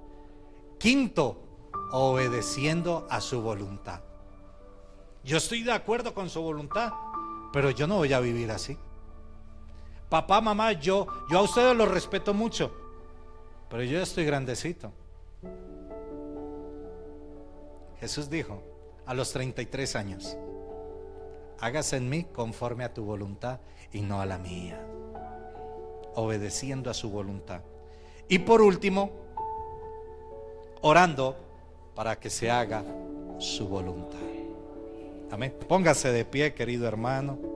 Quinto, obedeciendo a su voluntad. Yo estoy de acuerdo con su voluntad, pero yo no voy a vivir así. Papá, mamá, yo a ustedes los respeto mucho, pero yo ya estoy grandecito. Jesús dijo a los 33 años, hágase en mí conforme a tu voluntad y no a la mía. Obedeciendo a su voluntad. Y por último, orando para que se haga su voluntad. Amén. Póngase de pie, querido hermano.